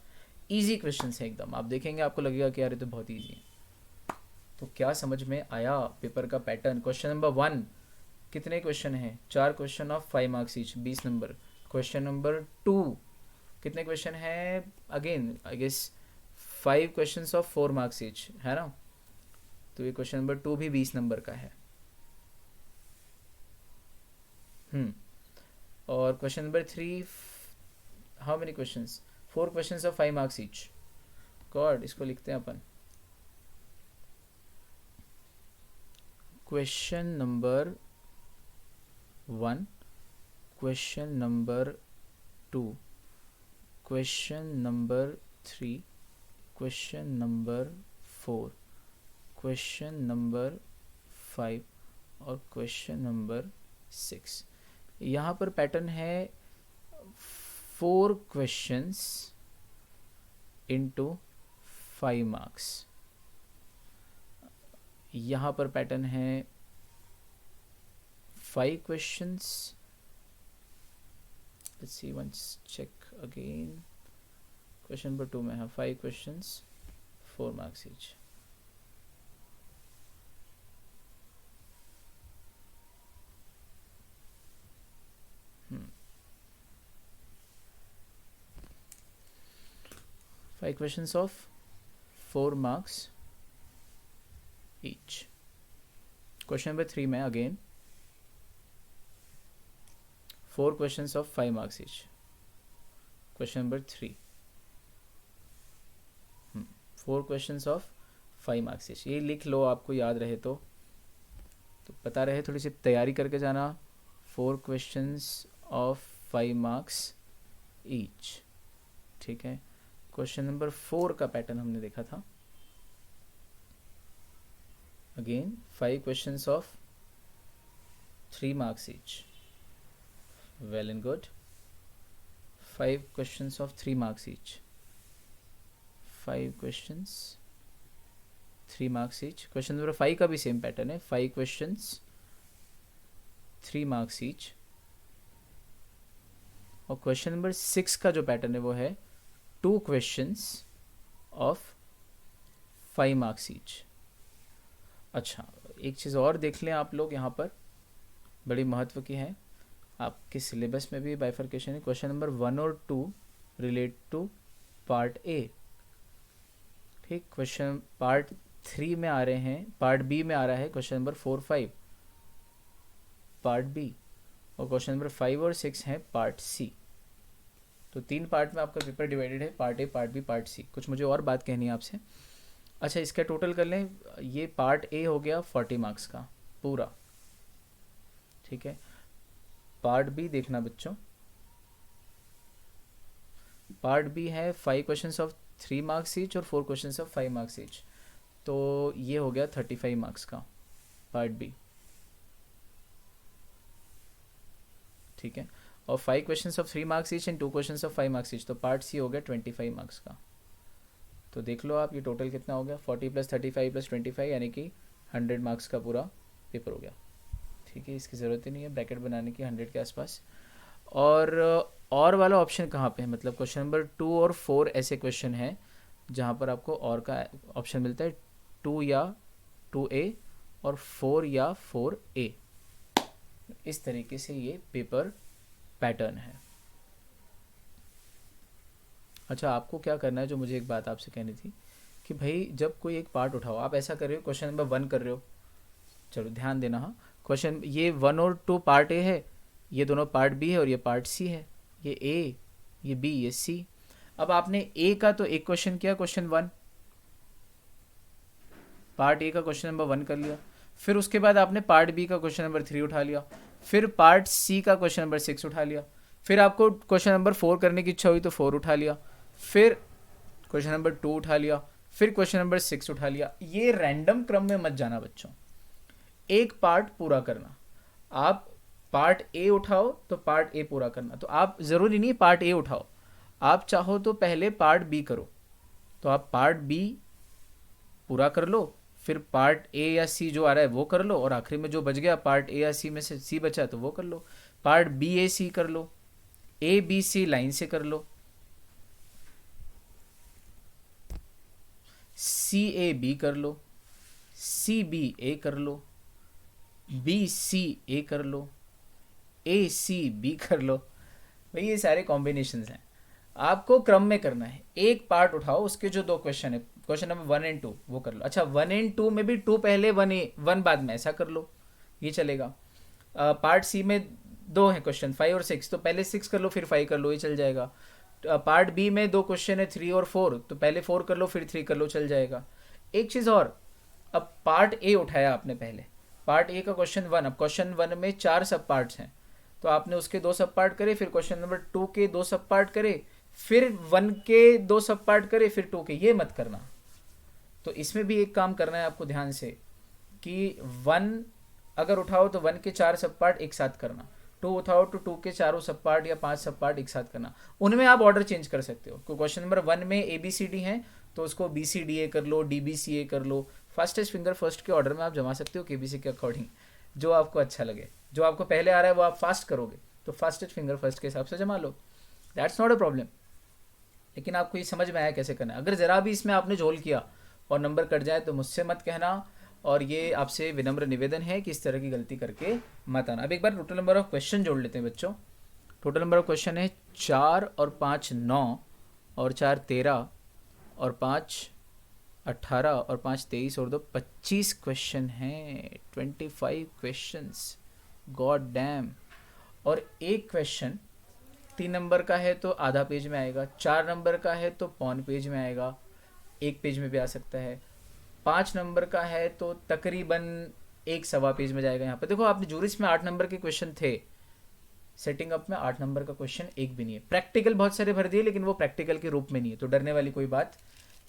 ईजी क्वेश्चन है एकदम, आप देखेंगे आपको लगेगा कि यार ये तो बहुत ईजी है। तो क्या समझ में आया पेपर का पैटर्न? क्वेश्चन नंबर 1 कितने क्वेश्चन है? 4 question of 5 marks each, 20 number. Question number 2 कितने क्वेश्चन है? Again I guess 5 question of 4 marks each, है ना। तो ये क्वेश्चन नंबर 2 भी 20 नंबर का है। और question number 3 how many questions? 4 questions of 5 marks each. God, इसको लिखते हैं अपन। Question number 1, question number 2, question number 3, question number 4, question number 5 और क्वेश्चन नंबर 6। यहाँ पर पैटर्न है 4 क्वेश्चंस इंटू 5 मार्क्स। यहाँ पर पैटर्न है 5 questions. Let's see once check again. Question number 2 में है 5 questions, 4 marks each. Five questions of 4 marks each. Question number 3 में again 4 questions of 5 marks each. Question number 3 4 questions of 5 marks each. ये लिख लो, आपको याद रहे तो पता रहे, थोड़ी सी तैयारी करके जाना। 4 questions of 5 marks each, ठीक है। क्वेश्चन नंबर 4 का पैटर्न हमने देखा था। Again 5 questions of 3 marks each. Well and good. 5 questions of 3 marks each, 5 questions 3 marks each. Question number 5 का भी सेम पैटर्न है, 5 क्वेश्चंस 3 मार्क्स ईच। और क्वेश्चन नंबर 6 का जो पैटर्न है वो है 2 क्वेश्चंस ऑफ 5 मार्क्स ईच। अच्छा, एक चीज़ और देख लें आप लोग, यहाँ पर बड़ी महत्व की है, आपके सिलेबस में भी बाइफर्केशन है। क्वेश्चन नंबर 1 और 2 रिलेट टू पार्ट ए, ठीक। क्वेश्चन पार्ट 3 में आ रहे हैं, पार्ट बी में आ रहा है क्वेश्चन नंबर 4 5 पार्ट बी, और क्वेश्चन नंबर 5 और 6 है पार्ट सी। तो 3 पार्ट में आपका पेपर डिवाइडेड है, part A, part B, part C. कुछ मुझे और बात कहनी है आपसे। अच्छा, इसका टोटल कर लें। ये पार्ट ए हो गया 40 मार्क्स का पूरा, ठीक है। पार्ट बी देखना बच्चों, पार्ट बी है 5 क्वेश्चंस ऑफ 3 मार्क्स ईच और 4 क्वेश्चंस ऑफ 5 मार्क्स ईच। तो ये हो गया 35 मार्क्स का पार्ट बी, ठीक है। और 5 questions of 3 marks each and 2 questions of 5 marks each. तो पार्ट सी हो गया 25 मार्क्स का। तो देख लो आप, ये टोटल कितना हो गया, 40 + 35 + 25 यानी कि 100 मार्क्स का पूरा पेपर हो गया, ठीक है। इसकी ज़रूरत ही नहीं है ब्रैकेट बनाने की, 100 के आसपास। और वाला ऑप्शन कहाँ पे है, मतलब क्वेश्चन नंबर 2 और 4 ऐसे क्वेश्चन हैं जहाँ पर आपको और का ऑप्शन मिलता है, 2 या 2A और 4 या 4A। इस तरीके से ये पेपर पैटर्न है। अच्छा, आपको क्या करना है, जो मुझे एक बात आपसे कहनी थी कि भाई जब कोई एक पार्ट उठाओ, आप ऐसा कर रहे हो क्वेश्चन नंबर 1 कर रहे हो, चलो ध्यान देना। हाँ, क्वेश्चन ये 1 और 2 पार्ट ए है, ये दोनों पार्ट बी है, और ये पार्ट सी है, ये ए, ये बी, ये सी। अब आपने ए का तो एक क्वेश्चन किया, क्वेश्चन 1, पार्ट ए का क्वेश्चन नंबर 1 कर लिया। फिर उसके बाद आपने पार्ट बी का क्वेश्चन नंबर 3 उठा लिया, फिर पार्ट सी का क्वेश्चन नंबर 6 उठा लिया, फिर आपको क्वेश्चन नंबर 4 करने की इच्छा हुई तो 4 उठा लिया, फिर क्वेश्चन नंबर 2 उठा लिया, फिर क्वेश्चन नंबर 6 उठा लिया। ये रैंडम क्रम में मत जाना बच्चों, एक पार्ट पूरा करना। आप पार्ट ए उठाओ तो पार्ट ए पूरा करना। तो आप ज़रूरी नहीं पार्ट ए उठाओ, आप चाहो तो पहले पार्ट बी करो, तो आप पार्ट बी पूरा कर लो, फिर पार्ट ए या सी जो आ रहा है वो कर लो, और आखिरी में जो बच गया पार्ट ए या सी में से सी बचा तो वो कर लो। पार्ट बी ए सी कर लो, ए बी सी लाइन से कर लो, सी ए बी कर लो, सी बी ए कर लो, बी सी ए कर लो, ए सी बी कर लो। भाई ये सारे कॉम्बिनेशंस हैं, आपको क्रम में करना है। एक पार्ट उठाओ, उसके जो 2 क्वेश्चन है, क्वेश्चन नंबर 1 और 2 वो कर लो। अच्छा, 1 और 2 में भी 2 पहले 1 बाद में, ऐसा कर लो, ये चलेगा। पार्ट सी में 2 हैं क्वेश्चन, 5 और 6, तो पहले 6 कर लो फिर 5 कर लो, ये चल जाएगा। पार्ट बी में 2 क्वेश्चन है, 3 और 4, तो पहले 4 कर लो फिर 3 कर लो, चल जाएगा। एक चीज़ और, अब पार्ट ए उठाया आपने पहले, पार्ट ए का क्वेश्चन 1, अब क्वेश्चन 1 में 4 सब पार्ट्स हैं, तो आपने उसके 2 सब पार्ट करे, फिर क्वेश्चन नंबर 2 के 2 सब पार्ट करे, फिर 1 के 2 सब पार्ट करे, फिर 2 के। ये मत करना। तो इसमें भी एक काम करना है आपको ध्यान से कि 1 अगर उठाओ तो 1 के 4 सब पार्ट एक साथ करना, 2 उठाओ तो 2 के चारों सब पार्ट या 5 सब पार्ट एक साथ करना। उनमें आप ऑर्डर चेंज कर सकते हो। क्वेश्चन नंबर 1 में ए बी सी डी है तो उसको बी सी डी ए कर लो, डी बी सी ए कर लो। फास्टेस्ट फिंगर फर्स्ट के ऑर्डर में आप जमा सकते हो, के बी सी के अकॉर्डिंग, जो आपको अच्छा लगे। जो आपको पहले आ रहा है वो आप फास्ट करोगे तो फास्टेस्ट फिंगर फर्स्ट के हिसाब से जमा लो, दैट्स नॉट अ प्रॉब्लम। लेकिन आपको ये समझ में आया कैसे करना है। अगर ज़रा भी इसमें आपने झोल किया और नंबर कट जाए तो मुझसे मत कहना, और ये आपसे विनम्र निवेदन है कि इस तरह की गलती करके मत आना। अब एक बार टोटल नंबर ऑफ क्वेश्चन जोड़ लेते हैं बच्चों। टोटल नंबर ऑफ क्वेश्चन है 4 और 5 9 और 4 13 और 5 18 और 5 23 और 2 25 क्वेश्चन हैं। 25 क्वेश्चंस, गॉड डैम। और एक क्वेश्चन 3 नंबर का है तो आधा पेज में आएगा, 4 नंबर का है तो पौन पेज में आएगा, 1 पेज में भी आ सकता है, 5 नंबर का है तो तकरीबन 1 सवा पेज में जाएगा। यहाँ पर देखो, आपने जूरिस में 8 नंबर के क्वेश्चन थे, सेटिंग अप में 8 नंबर का क्वेश्चन एक भी नहीं है। प्रैक्टिकल बहुत सारे भर दिए लेकिन वो प्रैक्टिकल के रूप में नहीं है, तो डरने वाली कोई बात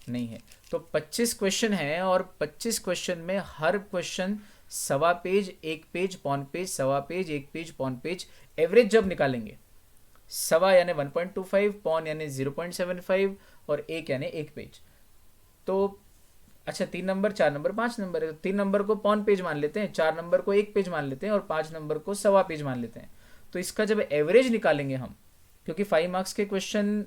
नहीं है। तो 25 क्वेश्चन है और 25 क्वेश्चन में हर क्वेश्चन सवा पेज, 1 पेज, पौन पेज, सवा पेज, 1 पेज, पौन पेज। एवरेज जब निकालेंगे, सवा यानी 1.25, पौन यानी 0.75 और 1 यानी 1 पेज। तो अच्छा, 3 नंबर, 4 नंबर, 5 नंबर है, तो 3 नंबर को पौन पेज मान लेते हैं, 4 नंबर को 1 पेज मान लेते हैं और 5 नंबर को सवा पेज मान लेते हैं। तो इसका जब एवरेज निकालेंगे हम, क्योंकि 5 मार्क्स के क्वेश्चन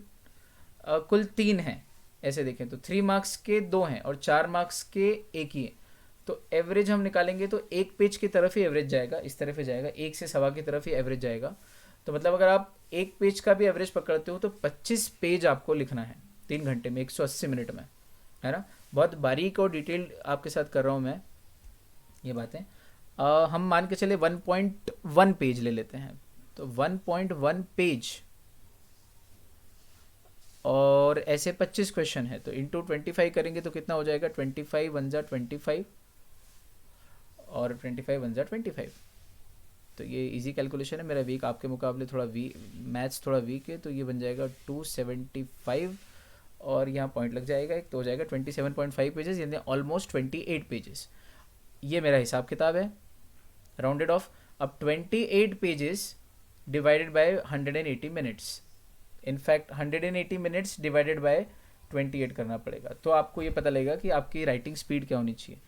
कुल 3 हैं, ऐसे देखें तो 3 मार्क्स के 2 हैं और 4 मार्क्स के 1 ही है, तो एवरेज हम निकालेंगे तो 1 पेज की तरफ ही एवरेज जाएगा, इस तरफ ही जाएगा, 1 से सवा की तरफ ही एवरेज जाएगा। तो मतलब अगर आप 1 पेज का भी एवरेज पकड़ते हो तो 25 पेज आपको लिखना है 3 घंटे में, 180 मिनट में, है ना। बहुत बारीक और डिटेल्ड आपके साथ कर रहा हूँ मैं ये बातें। हम मान के चले 1.1 पेज ले लेते हैं, तो 1.1 पेज और ऐसे 25 क्वेश्चन है, तो इंटू 25 करेंगे तो कितना हो जाएगा, 25 वन ज़ा 25 और 25 वन ज़ा 25। तो ये इजी कैलकुलेशन है मेरा, वीक आपके मुकाबले थोड़ा मैथ्स थोड़ा वीक है, तो ये बन जाएगा 275 और यहाँ पॉइंट लग जाएगा एक, तो हो जाएगा 27.5 पेजेस, यानी ऑलमोस्ट 28 पेजेस। ये मेरा हिसाब किताब है राउंडेड ऑफ। अब 28 pages divided by 180 minutes, in fact 180 minutes divided by 28 करना पड़ेगा, तो आपको ये पता लगेगा कि आपकी राइटिंग स्पीड क्या होनी चाहिए।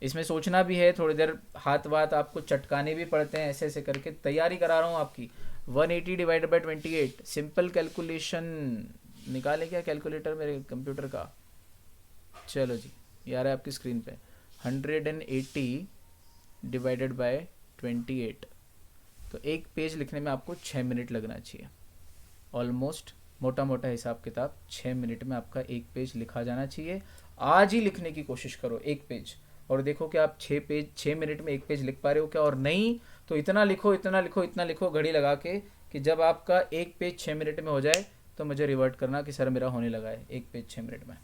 इसमें सोचना भी है, थोड़ी देर हाथ वाथ आपको चटकाने भी पड़ते हैं, ऐसे ऐसे करके तैयारी करा रहा हूँ आपकी। 180 डिवाइडेड बाय 28, सिंपल कैलकुलेशन निकाले क्या कैलकुलेटर मेरे कंप्यूटर का। चलो जी, ये आ रहा है आपकी स्क्रीन पे, 180 डिवाइडेड बाय 28, तो एक पेज लिखने में आपको 6 मिनट लगना चाहिए ऑलमोस्ट। मोटा मोटा हिसाब किताब 6 मिनट में आपका एक पेज लिखा जाना चाहिए। आज ही लिखने की कोशिश करो एक पेज, और देखो कि आप 6 मिनट में एक पेज लिख पा रहे हो क्या, और नहीं तो इतना लिखो इतना लिखो इतना लिखो घड़ी लगा के, कि जब आपका एक पेज 6 मिनट में हो जाए तो मुझे रिवर्ट करना कि सर मेरा होने लगा है एक पेज 6 मिनट में।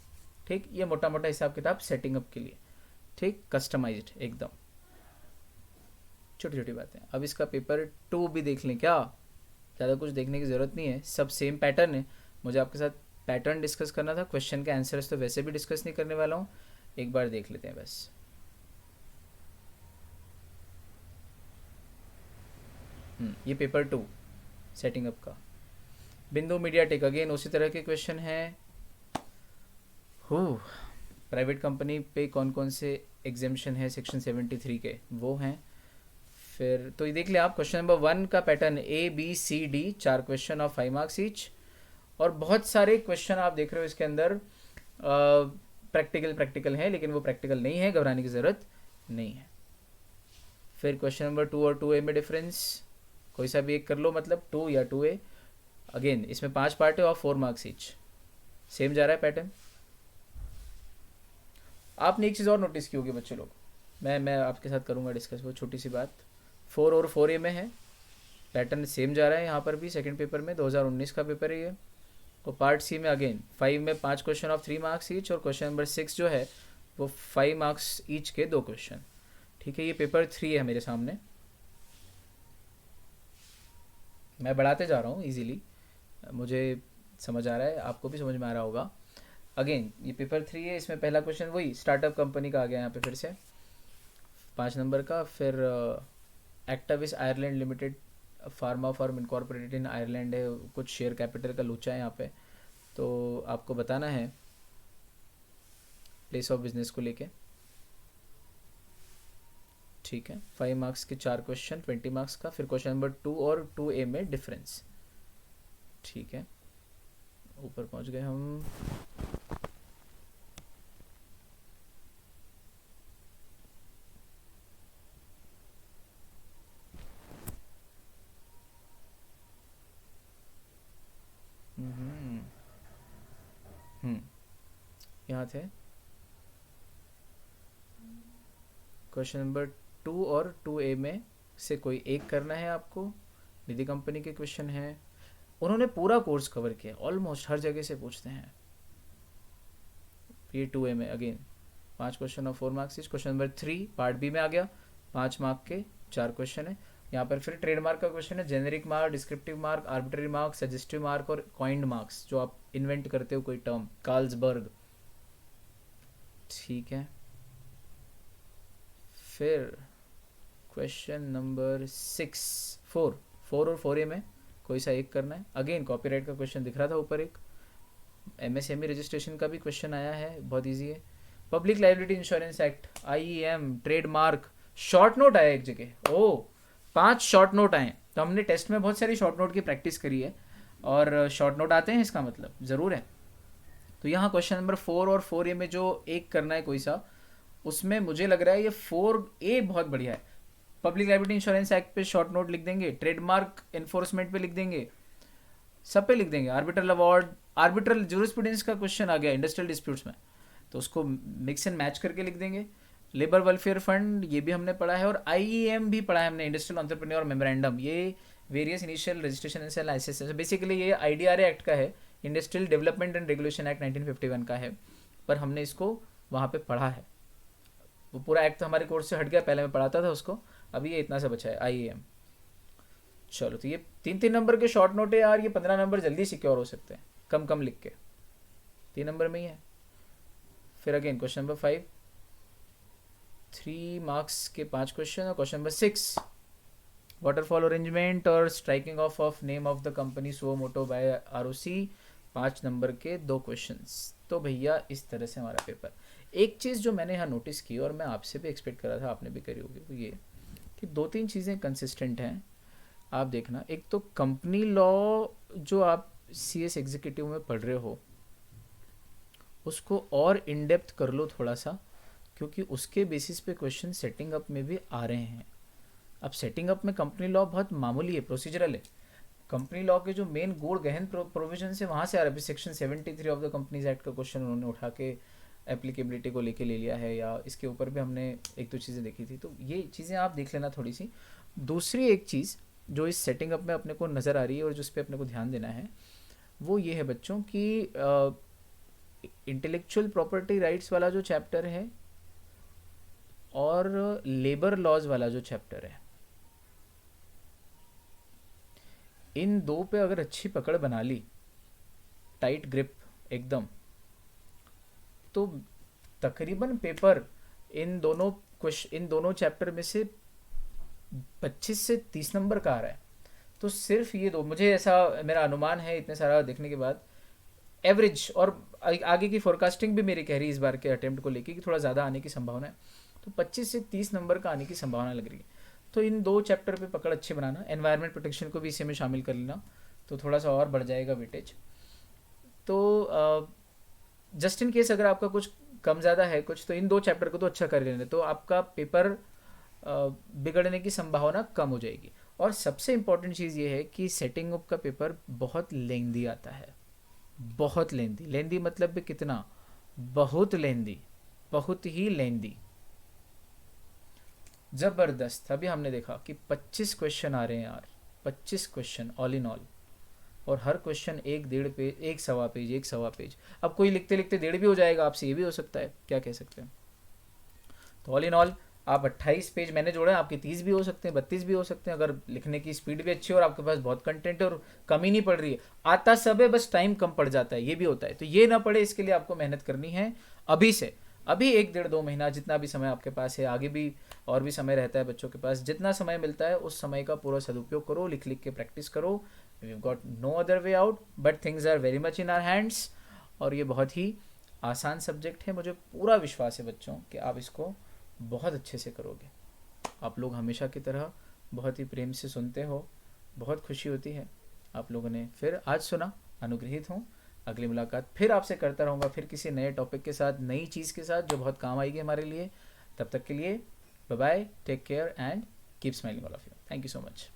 ठीक, ये मोटा मोटा हिसाब किताब सेटिंग अप के लिए, ठीक, कस्टमाइज्ड एकदम, छोटी छोटी बातें। अब इसका पेपर 2 भी देख लें क्या, ज़्यादा कुछ देखने की ज़रूरत नहीं है, सब सेम पैटर्न है। मुझे आपके साथ पैटर्न डिस्कस करना था, क्वेश्चन के आंसर्स तो वैसे भी डिस्कस नहीं करने वाला हूँ, एक बार देख लेते हैं बस। ये पेपर 2 सेटिंग अप का, बिंदु मीडिया टेक, अगेन उसी तरह के क्वेश्चन हैं। प्राइवेट कंपनी पे कौन कौन से एग्जेम्पशन है सेक्शन 73 के, वो हैं। फिर तो ये देख ले आप, क्वेश्चन नंबर 1 का pattern ABCD, 4 question of 5 marks each, और बहुत सारे क्वेश्चन आप देख रहे हो इसके अंदर प्रैक्टिकल हैं, लेकिन वो प्रैक्टिकल नहीं है, घबराने की ज़रूरत नहीं है। फिर क्वेश्चन नंबर 2 और 2A में डिफरेंस, कोई सा भी एक कर लो, मतलब 2 या 2A। अगेन इसमें 5 पार्ट है और 4 मार्क्स ईच, सेम जा रहा है पैटर्न। आपने एक चीज़ और नोटिस की होगी बच्चे लोग, मैं आपके साथ करूँगा डिस्कस, वो छोटी सी बात, 4 और 4A में है, पैटर्न सेम जा रहा है यहाँ पर भी, सेकंड पेपर में 2019 का पेपर है ये। और पार्ट सी में अगेन 5 में 5 क्वेश्चन ऑफ 3 मार्क्स ईच, और क्वेश्चन नंबर 6 जो है वो 5 मार्क्स ईच के 2 क्वेश्चन। ठीक है, ये पेपर 3 है मेरे सामने, मैं बढ़ाते जा रहा हूँ इजीली, मुझे समझ आ रहा है, आपको भी समझ में आ रहा होगा। अगेन ये पेपर 3 है, इसमें पहला क्वेश्चन वही स्टार्टअप कंपनी का आ गया यहाँ पे फिर से 5 नंबर का। फिर Actavis Ireland limited, pharma firm incorporated in Ireland है, कुछ शेयर कैपिटल का लोचा है यहाँ पे, तो आपको बताना है प्लेस ऑफ बिजनेस को लेके। ठीक है, 5 मार्क्स के 4 क्वेश्चन 20 मार्क्स का। फिर क्वेश्चन नंबर 2 और 2A में डिफरेंस। ठीक है, ऊपर पहुंच गए हम। यहाँ थे क्वेश्चन नंबर 2 और 2A में से कोई एक करना है आपको, निधि कंपनी के क्वेश्चन हैं, उन्होंने पूरा कोर्स कवर किया, ऑलमोस्ट हर जगह से पूछते हैं। ये 2A में अगेन 5 क्वेश्चन और 4 मार्क्स। इस क्वेश्चन नंबर 3 पार्ट बी में आ गया, 5 मार्क के 4 क्वेश्चन है। यहाँ पर फिर ट्रेडमार्क का क्वेश्चन है, generic mark, descriptive mark, arbitrary mark, suggestive mark और कॉइंड मार्क्स, जो आप इन्वेंट करते हो कोई टर्म, कार्ल्सबर्ग। ठीक है, फिर क्वेश्चन नंबर 4 और 4A में कोई सा एक करना है। अगेन कॉपीराइट का क्वेश्चन दिख रहा था ऊपर, एक MSME रजिस्ट्रेशन का भी क्वेश्चन आया है, बहुत इजी है। Public liability insurance act, IEM, trademark, short note आया एक जगह, 5 शॉर्ट नोट आए, तो हमने टेस्ट में बहुत सारी शॉर्ट नोट की प्रैक्टिस करी है, और शॉर्ट नोट आते हैं इसका मतलब ज़रूर है। तो यहाँ क्वेश्चन नंबर 4 और 4A में जो एक करना है कोई सा, उसमें मुझे लग रहा है ये 4A बहुत बढ़िया है। पब्लिक लाइबिलिटी इंश्योरेंस एक्ट पे शॉर्ट नोट लिख देंगे, ट्रेडमार्क एनफोर्समेंट पे लिख देंगे, सब पे लिख देंगे। आर्बिट्रल अवार्ड, आर्बिट्रल ज्यूरिस्प्रूडेंस का क्वेश्चन आ गया इंडस्ट्रियल डिस्प्यूट्स में, तो उसको मिक्स एंड मैच करके लिख देंगे। लेबर वेलफेयर फंड ये भी हमने पढ़ा है, और आईईएम भी पढ़ा है हमने, इंडस्ट्रियल एंटरप्रेन्योर मेमोरेंडम, ये various initial registration and licence. Basically ये आईडीआरए एक्ट का है, industrial development and regulation act 1951 का है, पर हमने इसको वहाँ पे पढ़ा है। वो पूरा एक्ट तो हमारे कोर्स से हट गया, पहले मैं पढ़ाता था उसको, अभी ये इतना सा बचा है आईईएम। चलो, तो ये 3-3 नंबर के शॉर्ट नोट है यार, ये 15 नंबर जल्दी सिक्योर हो सकते हैं कम कम लिख के, 3 नंबर में ही है। फिर अगेन क्वेश्चन नंबर 5, 3 मार्क्स के 5 क्वेश्चन, और क्वेश्चन नंबर 6, वाटरफॉल अरेंजमेंट और striking off name of the company suo motu by ROC, 5 number के 2 क्वेश्चंस। तो भैया इस तरह से हमारा पेपर। एक चीज़ जो मैंने यहाँ नोटिस की और मैं आपसे भी एक्सपेक्ट कर रहा था, आपने भी करी होगी, वो ये कि 2-3 चीज़ें कंसिस्टेंट हैं। आप देखना, एक तो कंपनी लॉ जो आप सीएस एग्जीक्यूटिव में पढ़ रहे हो उसको और इन डेप्थ कर लो थोड़ा सा, क्योंकि उसके बेसिस पे क्वेश्चन सेटिंग अप में भी आ रहे हैं। अब सेटिंग अप में कंपनी लॉ बहुत मामूली है, प्रोसीजरल है। कंपनी लॉ के जो मेन गूढ़ गहन प्रोविजन है वहाँ से आ रहा है। Section 73 of the companies act का क्वेश्चन उन्होंने उठा के एप्लीकेबिलिटी को लेके ले लिया है, या इसके ऊपर भी हमने एक दो चीज़ें देखी थी। तो ये चीज़ें आप देख लेना थोड़ी सी। दूसरी एक चीज़ जो इस सेटिंग अप में अपने को नज़र आ रही है और जिस पे अपने को ध्यान देना है, वो ये है बच्चों की इंटेलेक्चुअल प्रॉपर्टी राइट्स वाला जो चैप्टर है और लेबर लॉज वाला जो चैप्टर है, इन दो पे अगर अच्छी पकड़ बना ली, टाइट ग्रिप एकदम, तो तकरीबन पेपर इन दोनों चैप्टर में से 25 से 30 नंबर का आ रहा है। तो सिर्फ ये दो, मुझे ऐसा मेरा अनुमान है इतने सारा देखने के बाद, एवरेज और आगे की फोरकास्टिंग भी मेरी कह रही है इस बार के अटेम्प्ट को लेके कि थोड़ा ज़्यादा आने की संभावना है। तो 25 से 30 नंबर का आने की संभावना लग रही है। तो इन 2 चैप्टर पे पकड़ अच्छे बनाना, एनवायरनमेंट प्रोटेक्शन को भी इसी में शामिल कर लेना, तो थोड़ा सा और बढ़ जाएगा वेटेज। तो जस्ट इन केस अगर आपका कुछ कम ज़्यादा है कुछ, तो इन 2 चैप्टर को तो अच्छा कर लेना, तो आपका पेपर बिगड़ने की संभावना कम हो जाएगी। और सबसे इम्पॉर्टेंट चीज़ ये है कि सेटिंग अप का पेपर बहुत लेंदी आता है, बहुत लेंदी मतलब भी कितना, बहुत लेंदी, बहुत ही लेंदी, ज़बरदस्त। अभी हमने देखा कि 25 क्वेश्चन आ रहे हैं यार, 25 क्वेश्चन ऑल इन ऑल, और हर क्वेश्चन 1-1.5 पेज, 1-1.25 पेज, 1-1.25 पेज। अब कोई लिखते लिखते 1.5 भी हो जाएगा आपसे, ये भी हो सकता है, क्या कह सकते हैं। तो ऑल इन ऑल आप 28 पेज मैंने जोड़े हैं, आपके 30 भी हो सकते हैं, 32 भी हो सकते हैं, अगर लिखने की स्पीड भी अच्छी है और आपके पास बहुत कंटेंट है और कमी नहीं पड़ रही है। आता सब है, बस टाइम कम पड़ जाता है, ये भी होता है। तो ये ना पड़े इसके लिए आपको मेहनत करनी है अभी से, अभी 1-1.5-2 महीना जितना भी समय आपके पास है, आगे भी और भी समय रहता है बच्चों के पास, जितना समय मिलता है उस समय का पूरा सदुपयोग करो, लिख लिख के प्रैक्टिस करो। We got no other way out, but things are very much in our hands. और ये बहुत ही आसान सब्जेक्ट है, मुझे पूरा विश्वास है बच्चों कि आप इसको बहुत अच्छे से करोगे। आप लोग हमेशा की तरह बहुत ही प्रेम से सुनते हो, बहुत खुशी होती है। आप लोगों ने फिर आज सुना, अनुग्रहित हूँ। अगली मुलाकात फिर आपसे करता रहूँगा, फिर किसी नए टॉपिक के साथ, नई चीज़ के साथ जो बहुत काम आएगी हमारे लिए। तब तक के लिए bye bye, take care and keep smiling all of you. Thank you so much.